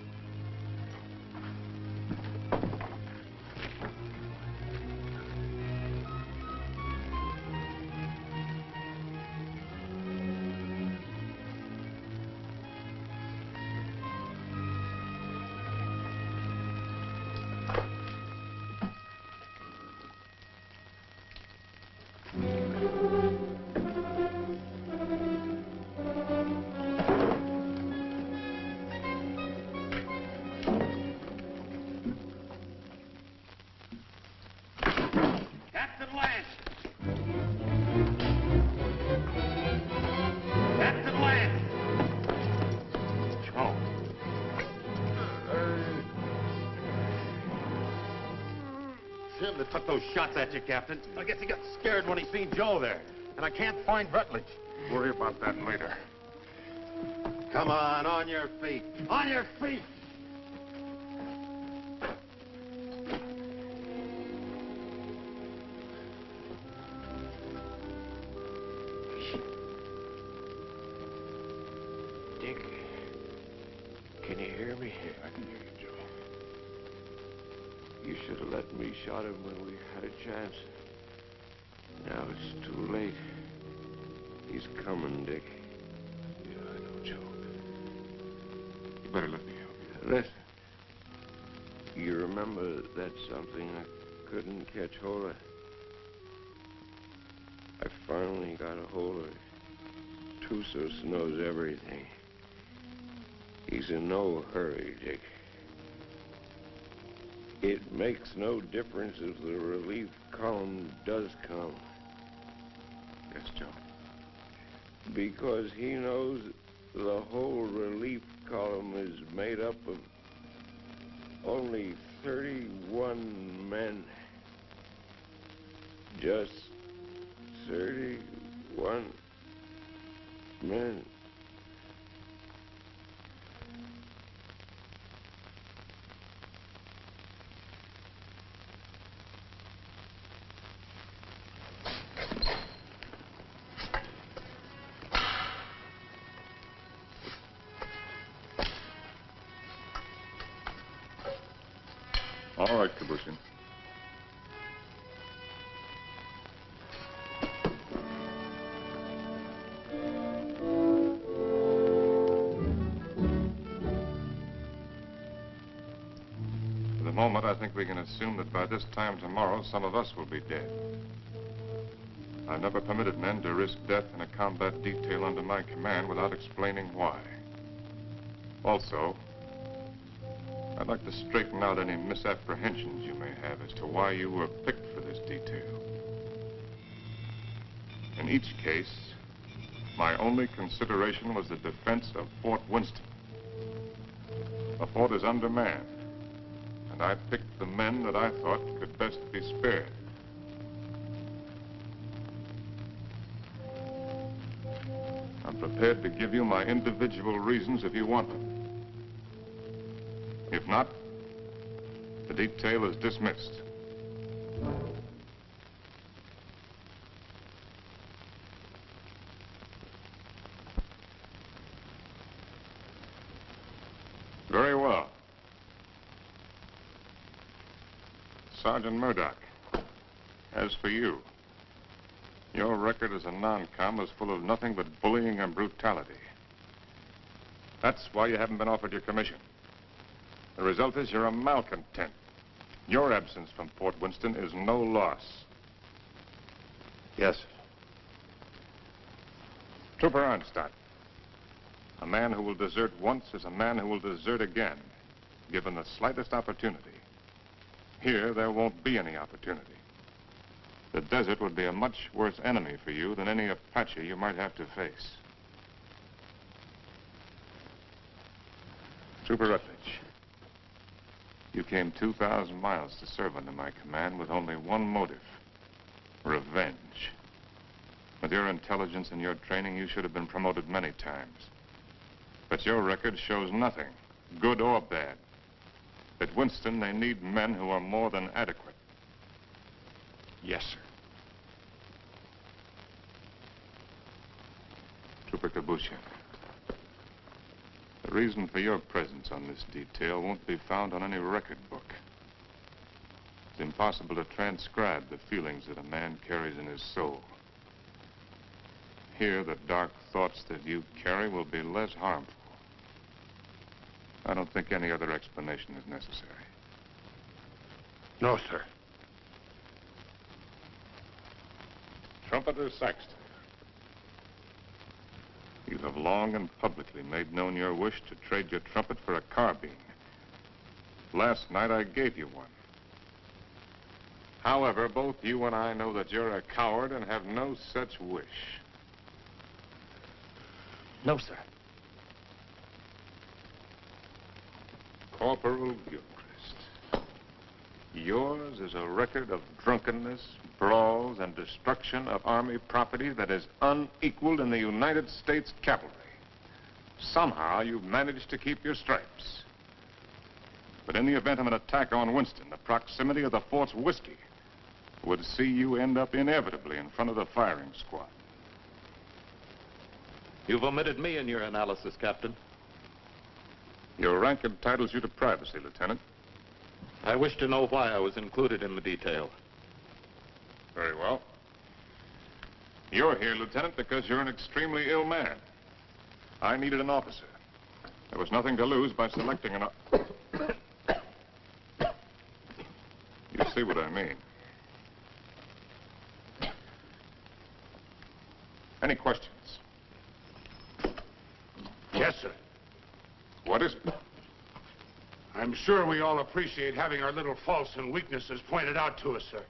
Captain Lance! Captain Lance! Joe. Him that took those shots at you, Captain. I guess he got scared when he seen Joe there. And I can't find Rutledge. Worry about that later. Come on your feet. On your feet! Dick, can you hear me? I can hear you, Joe. You should have let me shot him when we had a chance. Now it's too late. He's coming, Dick. Yeah, I know, Joe. You better let me help you. Listen. You remember that something I couldn't catch hold of? I finally got a hold of it. Tussos knows everything. He's in no hurry, Dick. It makes no difference if the relief column does come. Yes, Joe. Because he knows the whole relief column is made up of only 31 men. Just 31 men. All right, Kabushin. For the moment, I think we can assume that by this time tomorrow, some of us will be dead. I've never permitted men to risk death in a combat detail under my command without explaining why. Also, I'd like to straighten out any misapprehensions you may have as to why you were picked for this detail. In each case, my only consideration was the defense of Fort Winston. The fort is undermanned, and I picked the men that I thought could best be spared. I'm prepared to give you my individual reasons if you want them. If not, the detail is dismissed. Very well. Sergeant Murdoch, as for you, your record as a non-com is full of nothing but bullying and brutality. That's why you haven't been offered your commission. The result is you're a malcontent. Your absence from Fort Winston is no loss. Yes, sir. Trooper Arnstadt. A man who will desert once is a man who will desert again, given the slightest opportunity. Here, there won't be any opportunity. The desert would be a much worse enemy for you than any Apache you might have to face. Trooper Rutledge, you came 2,000 miles to serve under my command with only one motive: revenge. With your intelligence and your training, you should have been promoted many times. But your record shows nothing, good or bad. At Winston, they need men who are more than adequate. Yes, sir. Trooper Kabusha, the reason for your presence on this detail won't be found on any record book. It's impossible to transcribe the feelings that a man carries in his soul. Here, the dark thoughts that you carry will be less harmful. I don't think any other explanation is necessary. No, sir. Trumpeter Saxton, you have long and publicly made known your wish to trade your trumpet for a carbine. Last night, I gave you one. However, both you and I know that you're a coward and have no such wish. No, sir. Corporal Gilchrist, yours is a record of drunkenness, brawls, and destruction of Army property that is unequaled in the United States cavalry. Somehow, you've managed to keep your stripes. But in the event of an attack on Winston, the proximity of the fort's whiskey would see you end up inevitably in front of the firing squad. You've omitted me in your analysis, Captain. Your rank entitles you to privacy, Lieutenant. I wish to know why I was included in the detail. Very well. You're here, Lieutenant, because you're an extremely ill man. I needed an officer. There was nothing to lose by selecting an... You see what I mean. Any questions? Yes, sir. What is it? I'm sure we all appreciate having our little faults and weaknesses pointed out to us, sir.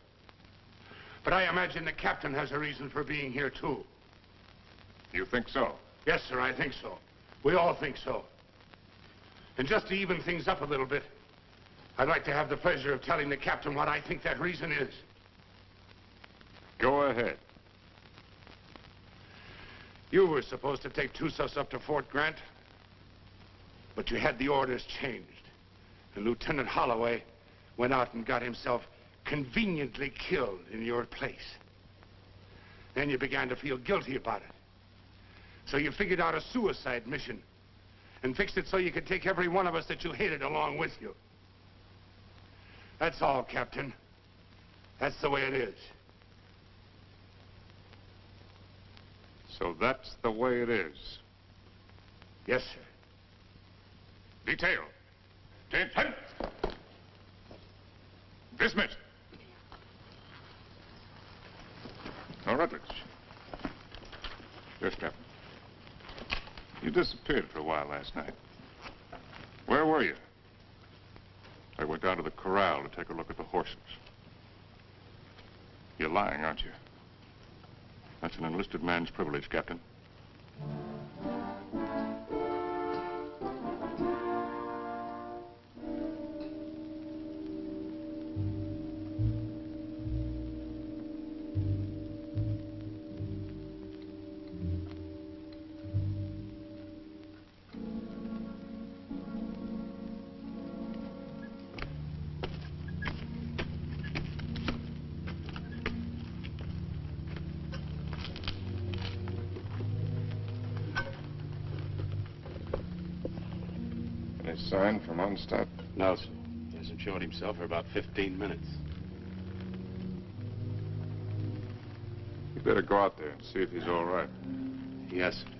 But I imagine the captain has a reason for being here, too. You think so? Yes, sir, I think so. We all think so. And just to even things up a little bit, I'd like to have the pleasure of telling the captain what I think that reason is. Go ahead. You were supposed to take Tussos up to Fort Grant, but you had the orders changed. And Lieutenant Holloway went out and got himself conveniently killed in your place. Then you began to feel guilty about it. So you figured out a suicide mission and fixed it so you could take every one of us that you hated along with you. That's all, Captain. That's the way it is. So that's the way it is. Yes, sir. Detail. Attention. Dismissed. Now, Rutledge. Yes, Captain. You disappeared for a while last night. Where were you? I went down to the corral to take a look at the horses. You're lying, aren't you? That's an enlisted man's privilege, Captain. Any sign from Onstadt? No, sir. He hasn't showed himself for about 15 minutes. You better go out there and see if he's all right. Yes, sir.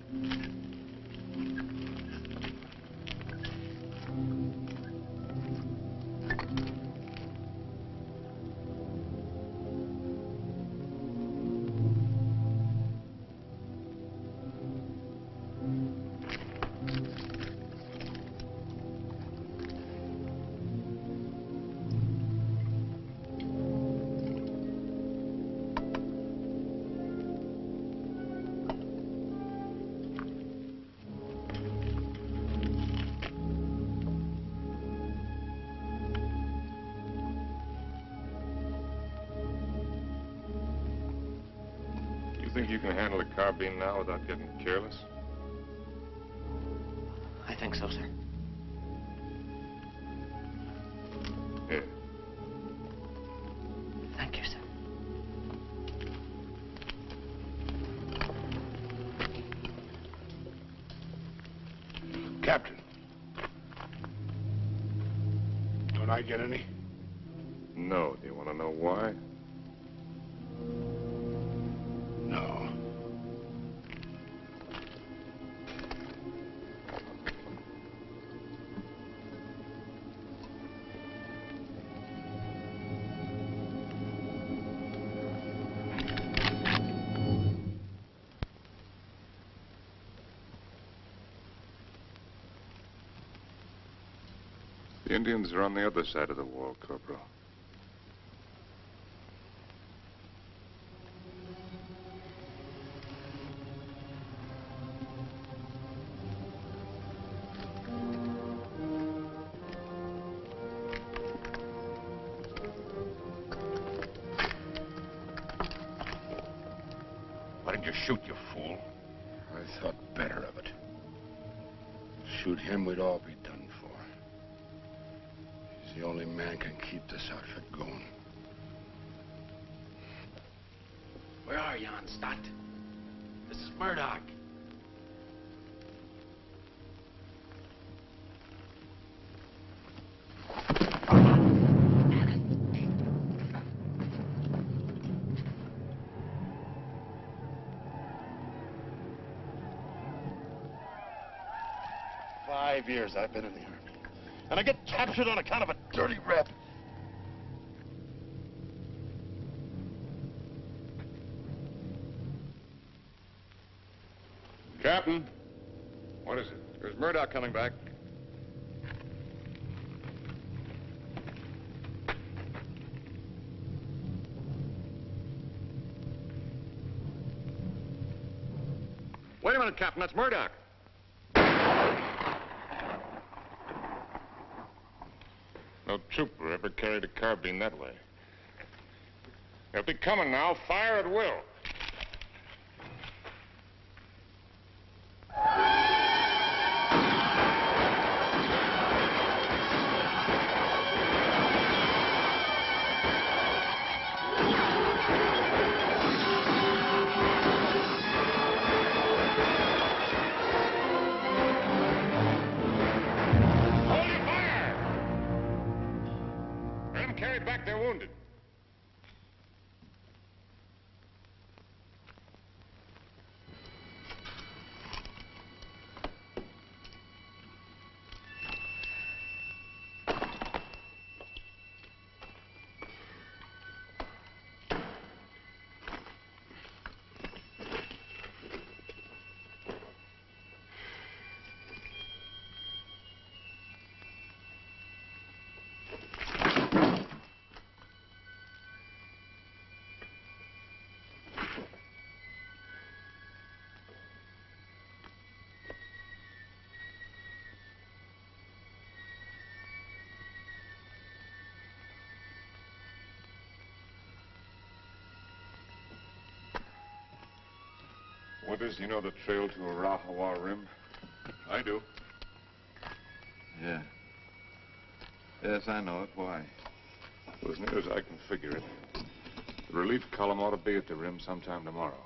think you can handle a carbine now without getting careless? I think so, sir. Here. Thank you, sir. Captain. Don't I get any? No. Do you want to know why? No. The Indians are on the other side of the wall, Corporal. Why didn't you shoot, you fool? I thought better of it. Shoot him, we'd all be done for. He's the only man can keep this outfit going. Where are you, Stott? This is Murdoch. "5 years I've been in the Army. And I get captured on account of a dirty rep. Captain. What is it? There's Murdoch coming back. Wait a minute, Captain. That's Murdoch. No trooper ever carried a carbine that way. They'll be coming now. Fire at will. Carry back their wounded. Withers, you know the trail to Arahawa Rim? I do. Yeah. Yes, I know it. Why? Well, as near as I can figure it, the relief column ought to be at the rim sometime tomorrow.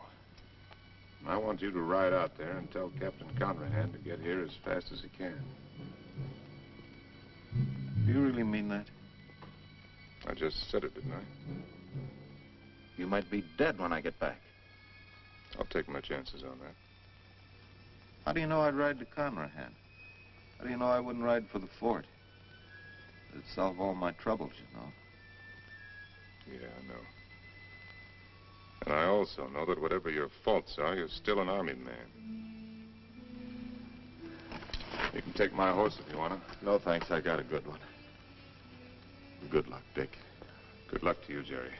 And I want you to ride out there and tell Captain Conrahan to get here as fast as he can. Do you really mean that? I just said it, didn't I? You might be dead when I get back. I'll take my chances on that. How do you know I'd ride to Conrahan? How do you know I wouldn't ride for the fort? It'd solve all my troubles, you know. Yeah, I know. And I also know that whatever your faults are, you're still an Army man. You can take my horse if you want to. No, thanks. I got a good one. Good luck, Dick. Good luck to you, Jerry.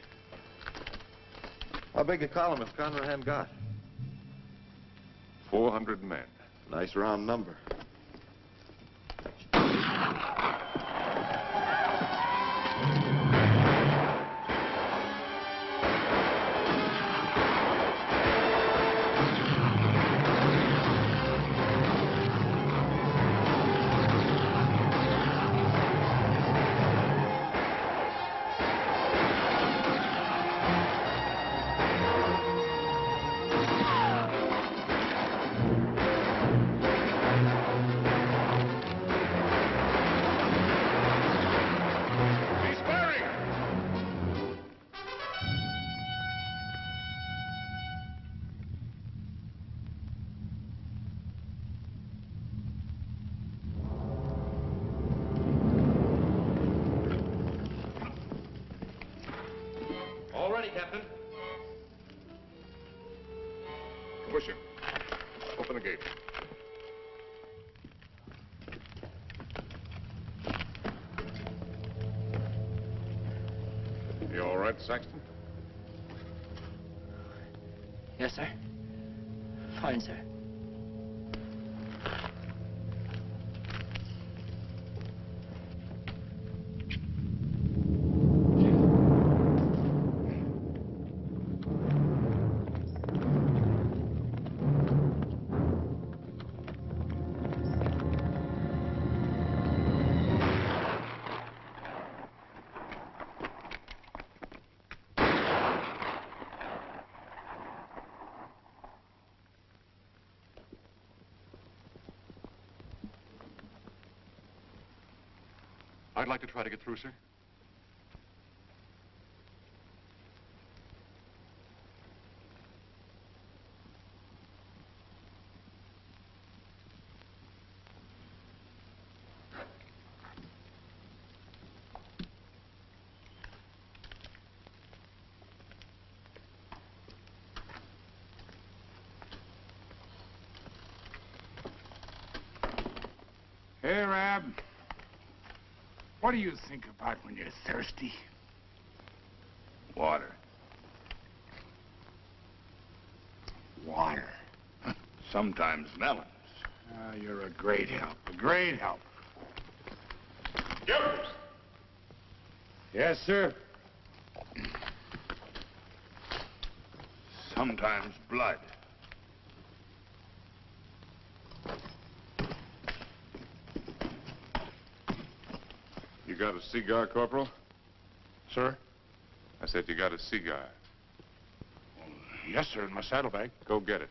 How big a column has Conrahan got? 400 men. Nice round number. Captain. Push him. Open the gate. You all right, Saxton? Yes, sir. Fine, sir. I'd like to try to get through, sir. Hey, Rab. What do you think about when you're thirsty? Water. Water. Sometimes melons. Ah, you're a great help. A great help. Jokers! Yes, sir. Sometimes blood. You got a cigar, Corporal? Sir? I said you got a cigar. Yes, sir, in my saddlebag. Go get it.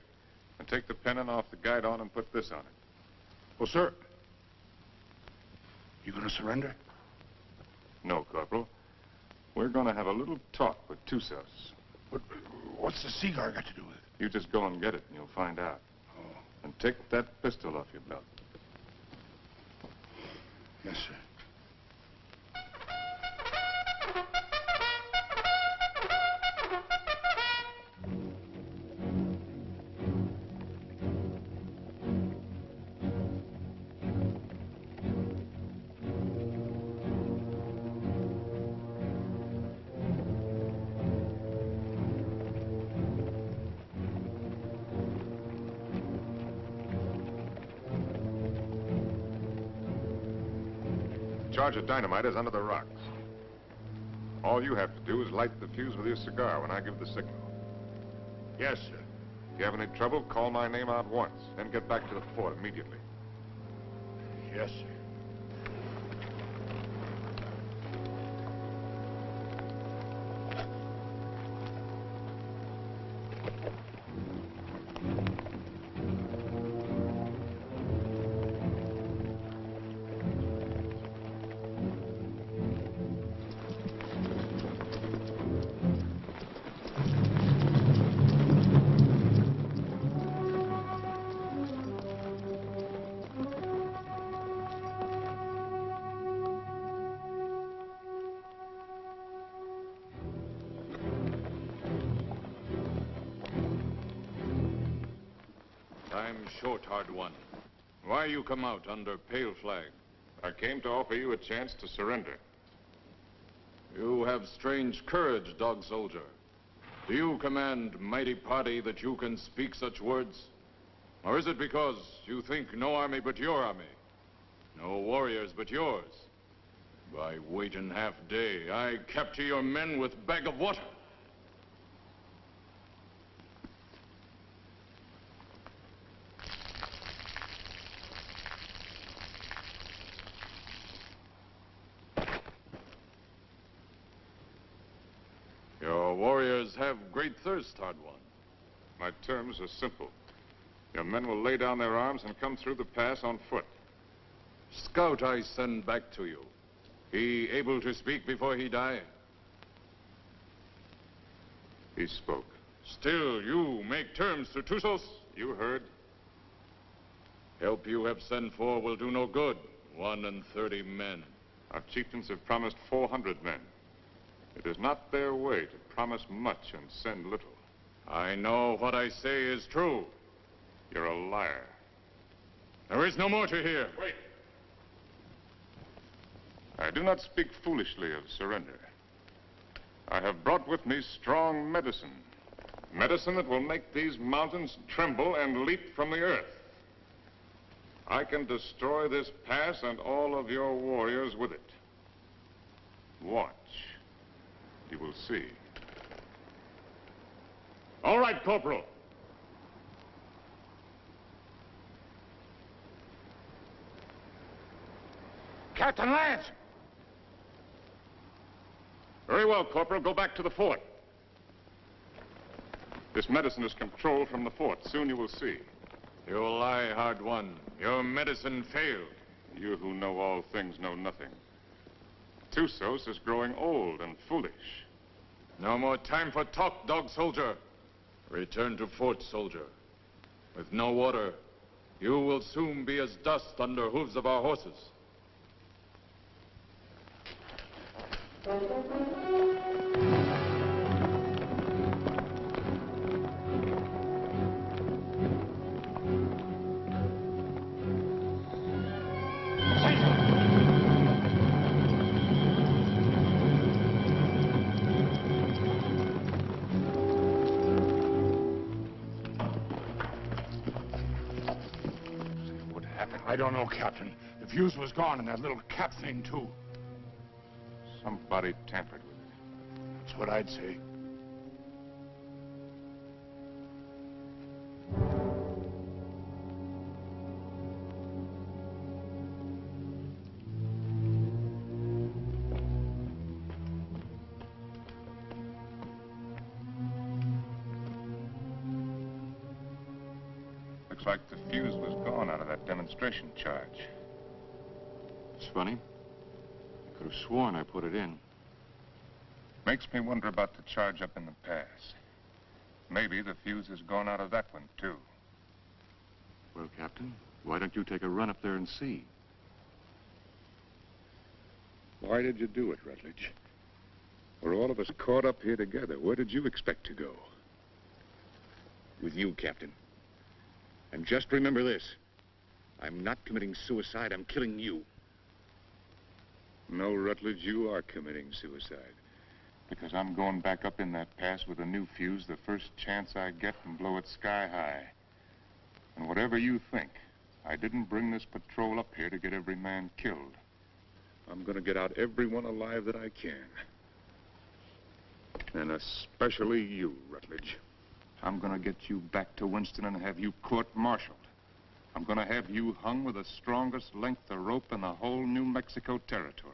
And take the pennant off the guidon and put this on it. Well, sir, you gonna surrender? No, Corporal. We're gonna have a little talk with Tussos. What's the cigar got to do with it? You just go and get it and you'll find out. Oh. And take that pistol off your belt. Yes, sir. Charge of dynamite is under the rocks. All you have to do is light the fuse with your cigar when I give the signal. Yes, sir. If you have any trouble, call my name out once, then get back to the fort immediately. Yes, sir. Time's short, hard one. Why you come out under pale flag? I came to offer you a chance to surrender. You have strange courage, dog soldier. Do you command mighty party that you can speak such words? Or is it because you think no army but your army? No warriors but yours? By waiting half day, I capture your men with bag of water. Your warriors have great thirst, hard one. My terms are simple. Your men will lay down their arms and come through the pass on foot. Scout I send back to you. He able to speak before he die? He spoke. Still, you make terms to Tussos? You heard. Help you have sent for will do no good. 31 men. Our chieftains have promised 400 men. It is not their way to promise much and send little. I know what I say is true. You're a liar. There is no more to hear. Wait. I do not speak foolishly of surrender. I have brought with me strong medicine. Medicine that will make these mountains tremble and leap from the earth. I can destroy this pass and all of your warriors with it. Watch. You will see. All right, Corporal. Captain Lance! Very well, Corporal. Go back to the fort. This medicine is controlled from the fort. Soon you will see. You lie, hard one. Your medicine failed. You who know all things know nothing. Tusos is growing old and foolish. No more time for talk, dog soldier. Return to fort, soldier. With no water, you will soon be as dust under hooves of our horses. I don't know, Captain. The fuse was gone and that little cap thing, too. Somebody tampered with it. That's what I'd say. Looks like the fuse was gone out of that demonstration charge. It's funny. I could have sworn I put it in. Makes me wonder about the charge up in the pass. Maybe the fuse has gone out of that one, too. Well, Captain, why don't you take a run up there and see? Why did you do it, Rutledge? We're all of us caught up here together. Where did you expect to go? With you, Captain. And just remember this. I'm not committing suicide. I'm killing you. No, Rutledge, you are committing suicide. Because I'm going back up in that pass with a new fuse the first chance I get and blow it sky high. And whatever you think, I didn't bring this patrol up here to get every man killed. I'm going to get out everyone alive that I can. And especially you, Rutledge. I'm going to get you back to Winston and have you court-martialed. I'm going to have you hung with the strongest length of rope in the whole New Mexico territory.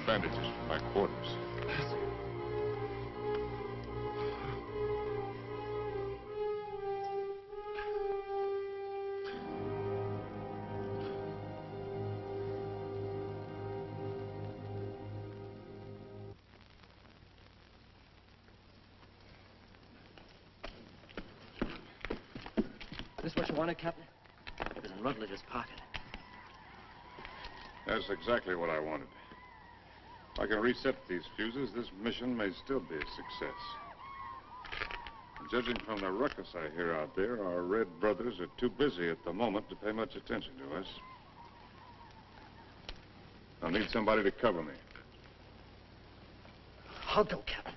some bandages from my quarters. This what you wanted, Captain? It was in Rutledge's pocket. That's exactly what I wanted. If I can reset these fuses, this mission may still be a success. And judging from the ruckus I hear out there, our Red brothers are too busy at the moment to pay much attention to us. I'll need somebody to cover me. I'll go, Captain.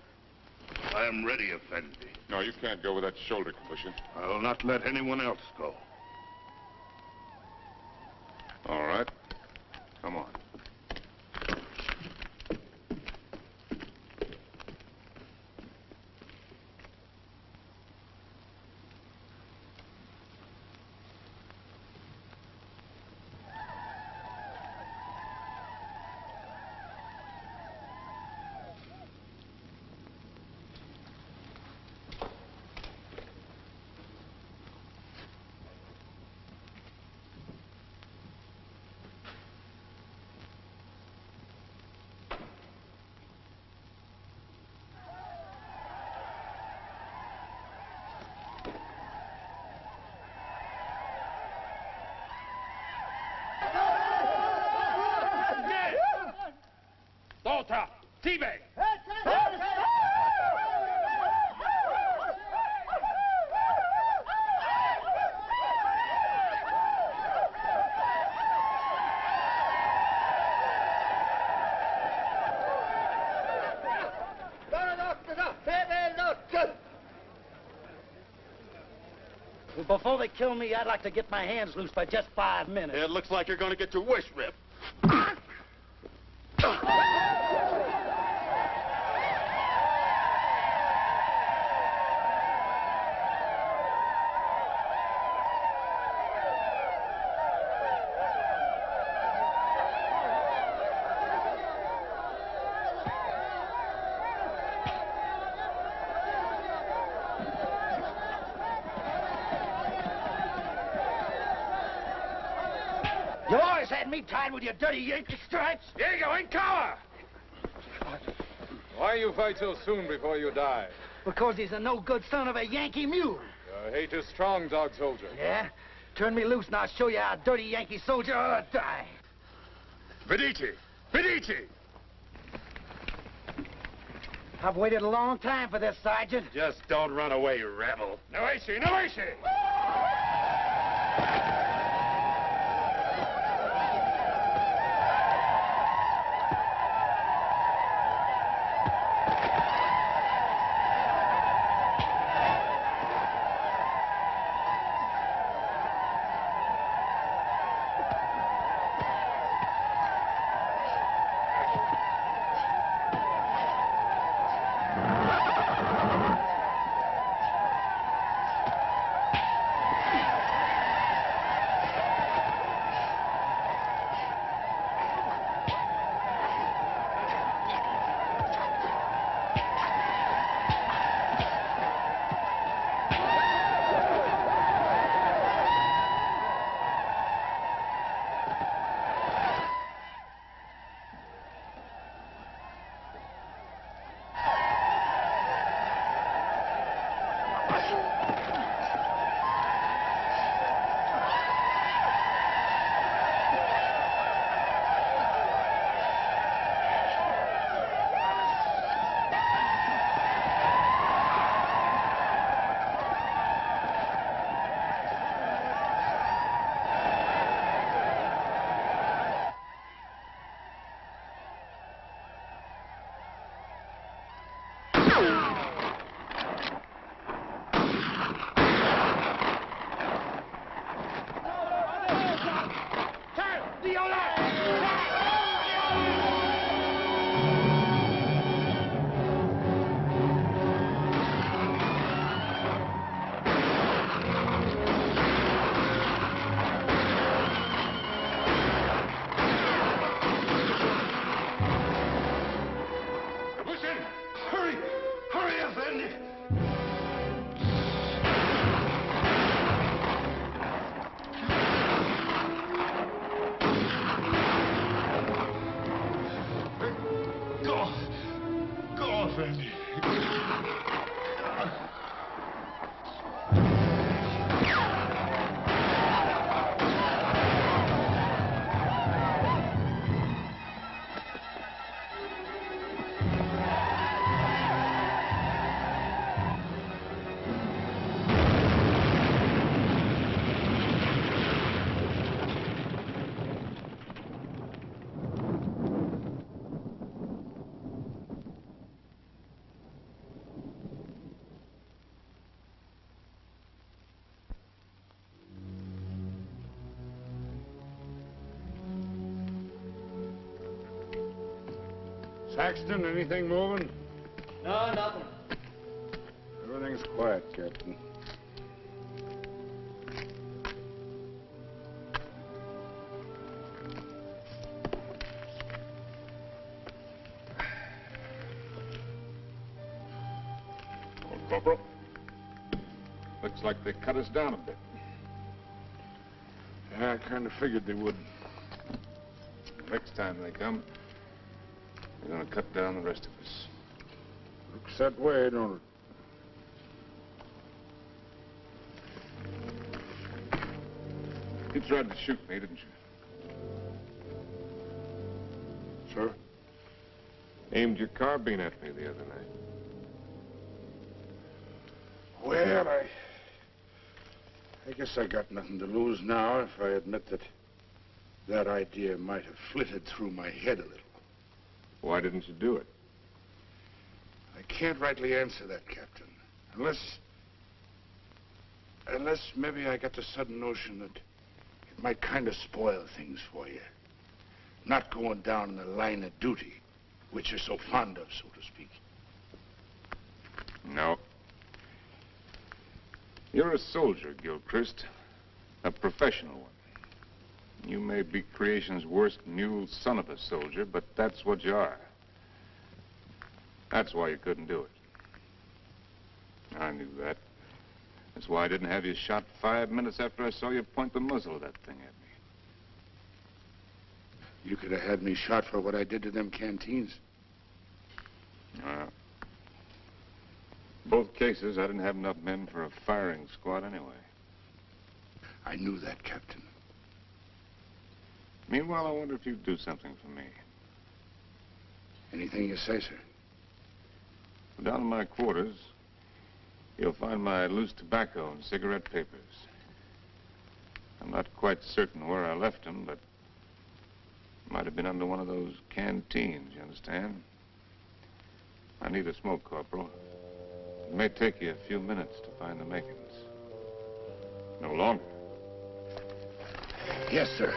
I am ready, Effendi. No, you can't go with that shoulder cushion. I will not let anyone else go. All right. Come on. Volta! Teabag! Before they kill me, I'd like to get my hands loose for just 5 minutes. It looks like you're going to get your wish ripped. You always had me tied with your dirty Yankee stripes. Diego, in cover! Why you fight so soon before you die? Because he's a no-good son of a Yankee mule. Your hate is strong, dog soldier. Yeah? Turn me loose and I'll show you how a dirty Yankee soldier ought to die. Vedici! Vedici! I've waited a long time for this, Sergeant. Just don't run away, you rebel. Noesi, Noesi! Saxton, anything moving? No, nothing. Everything's quiet, Captain. Corporal. Looks like they cut us down a bit. Yeah, I kind of figured they would. Next time they come, they're going to cut down the rest of us. Looks that way, don't it? You tried to shoot me, didn't you? Sir? Aimed your carbine at me the other night. Well, I guess I got nothing to lose now if I admit that idea might have flitted through my head a little. Why didn't you do it? I can't rightly answer that, Captain. Unless maybe I got the sudden notion that it might kind of spoil things for you. Not going down the line of duty, which you're so fond of, so to speak. No. You're a soldier, Gilchrist. A professional one. You may be creation's worst mule son of a soldier, but that's what you are. That's why you couldn't do it. I knew that. That's why I didn't have you shot 5 minutes after I saw you point the muzzle of that thing at me. You could have had me shot for what I did to them canteens. Both cases, I didn't have enough men for a firing squad anyway. I knew that, Captain. Meanwhile, I wonder if you'd do something for me. Anything you say, sir. Down in my quarters, you'll find my loose tobacco and cigarette papers. I'm not quite certain where I left them, but it might have been under one of those canteens, you understand? I need a smoke, Corporal. It may take you a few minutes to find the makings. No longer. Yes, sir.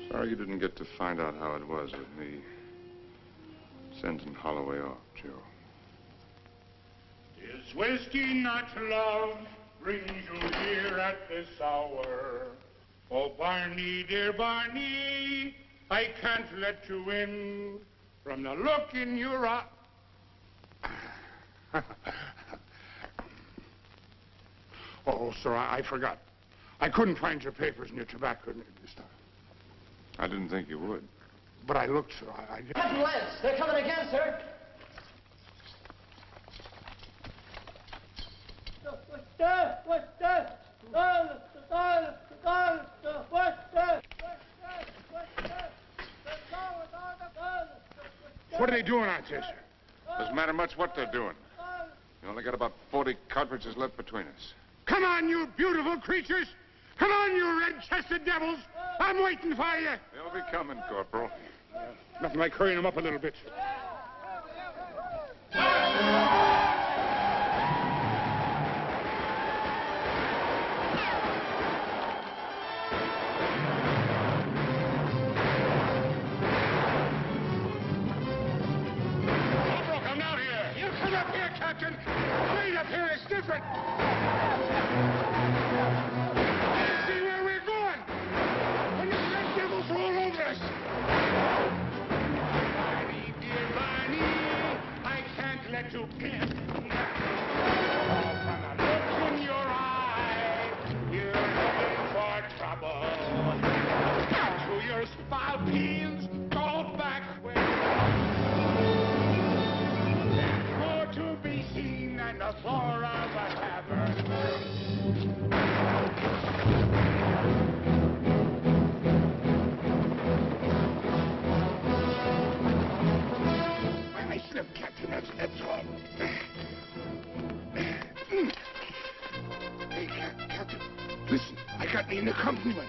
Sorry you didn't get to find out how it was with me sending Holloway off, Joe. Is whiskey not love brings you here at this hour? Oh, Barney, dear Barney, I can't let you in from the look in your eye. Oh, sir, I forgot. I couldn't find your papers and your tobacco this time. I didn't think you would. But I looked, sir. Captain Lance, they're coming again, sir. What are they doing out there, sir? Doesn't matter much what they're doing. You only got about 40 cartridges left between us. Come on, you beautiful creatures! Come on, you red-chested devils! I'm waiting for you! They'll be coming, Corporal. Nothing like hurrying them up a little bit. Come down here! You come up here, Captain! Right up here is different! See where we're going! When the red devils roll over us! Barney, dear Barney, I can't let you in. From the look in your eye, you're looking for trouble. To your spalpeens, go back where there's more to be seen than the floor of a tavern. I slipped, Captain. That's all. an accompaniment.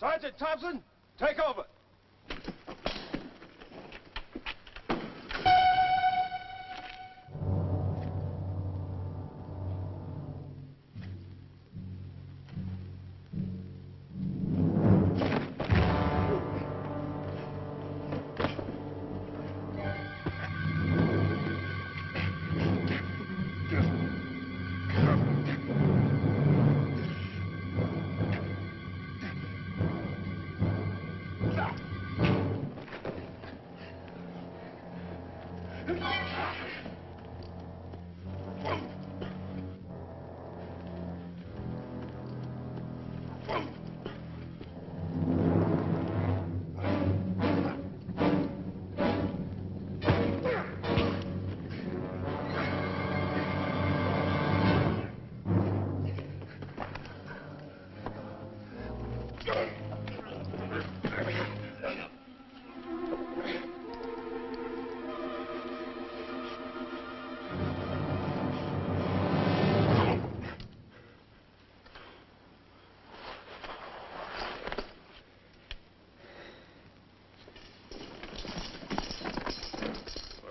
Sergeant Thompson, take over.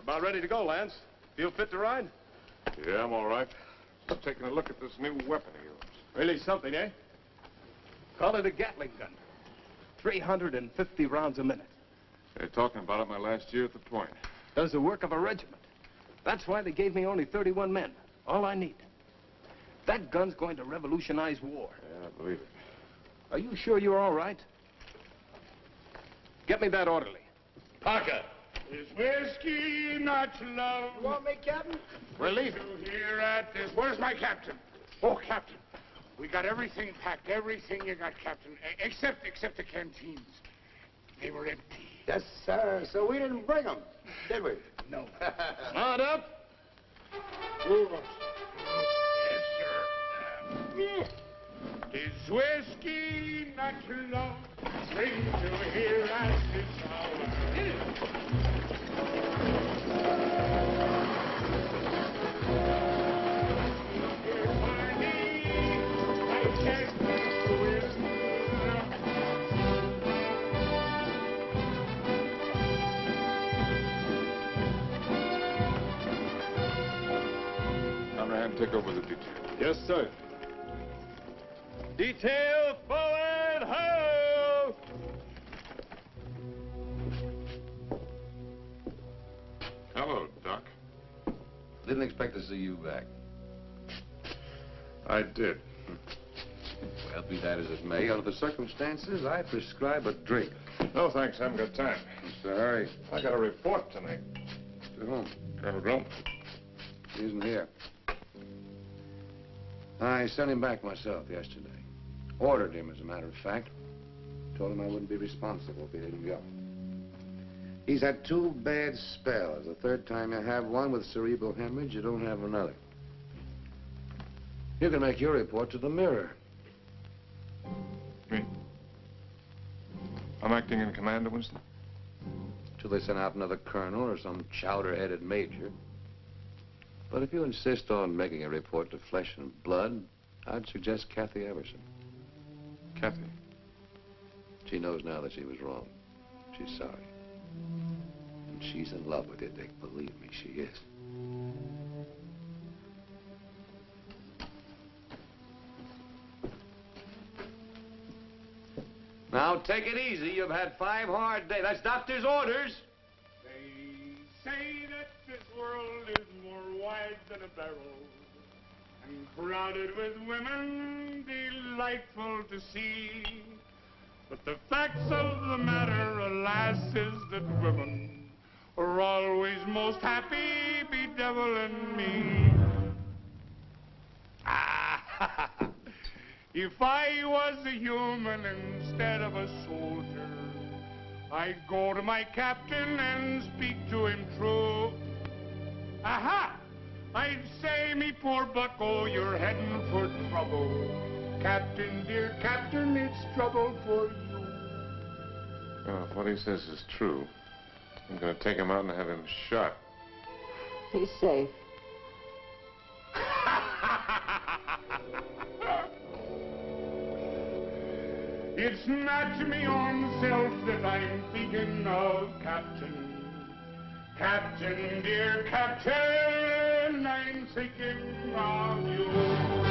About ready to go, Lance. Feel fit to ride? Yeah, I'm all right. I'm taking a look at this new weapon of yours. Really something, eh? Call it a Gatling gun. 350 rounds a minute. They're talking about it my last year at the point. Does the work of a regiment. That's why they gave me only 31 men. All I need. That gun's going to revolutionize war. Yeah, I believe it. Are you sure you're all right? Get me that orderly. Parker. Is whiskey not love? You want me, Captain? We're leaving. Here at this. Where's my captain? Oh, Captain. We got everything packed. Everything you got, Captain. Except the canteens. They were empty. Yes, sir. So we didn't bring them, did we? No. Not up. Yes, sir. Is whiskey not love? Bring to here at this hour. Conrad, take over the detail. Yes, sir. Detail forward, ho! Hello, Doc. Didn't expect to see you back. I did. Well, be that as it may, under the circumstances, I prescribe a drink. No, thanks. I haven't got time. What's the hurry? I got a report tonight. To whom? Colonel Grum. He isn't here. I sent him back myself yesterday. Ordered him, as a matter of fact. Told him I wouldn't be responsible if he didn't go. He's had 2 bad spells. The third time you have one with cerebral hemorrhage, you don't have another. You can make your report to the Mirror. Me? I'm acting in command of Winston? Till they send out another colonel or some chowder-headed major. But if you insist on making a report to Flesh and Blood, I'd suggest Kathy Everson. Kathy? She knows now that she was wrong. She's sorry. And she's in love with you, Dick. Believe me, she is. Now, take it easy. You've had 5 hard days. That's doctor's orders. They say that this world is more wide than a barrel and crowded with women delightful to see. But the facts of the matter, alas, is that women are always most happy bedeviling me. Ah, if I was a human instead of a soldier, I'd go to my captain and speak to him true. Aha! I'd say, me poor bucko, you're heading for trouble. Captain, dear Captain, it's trouble for you. Well, if what he says is true, I'm going to take him out and have him shot. He's safe. It's not me own self that I'm thinking of, Captain. Captain, dear Captain, I'm thinking of you.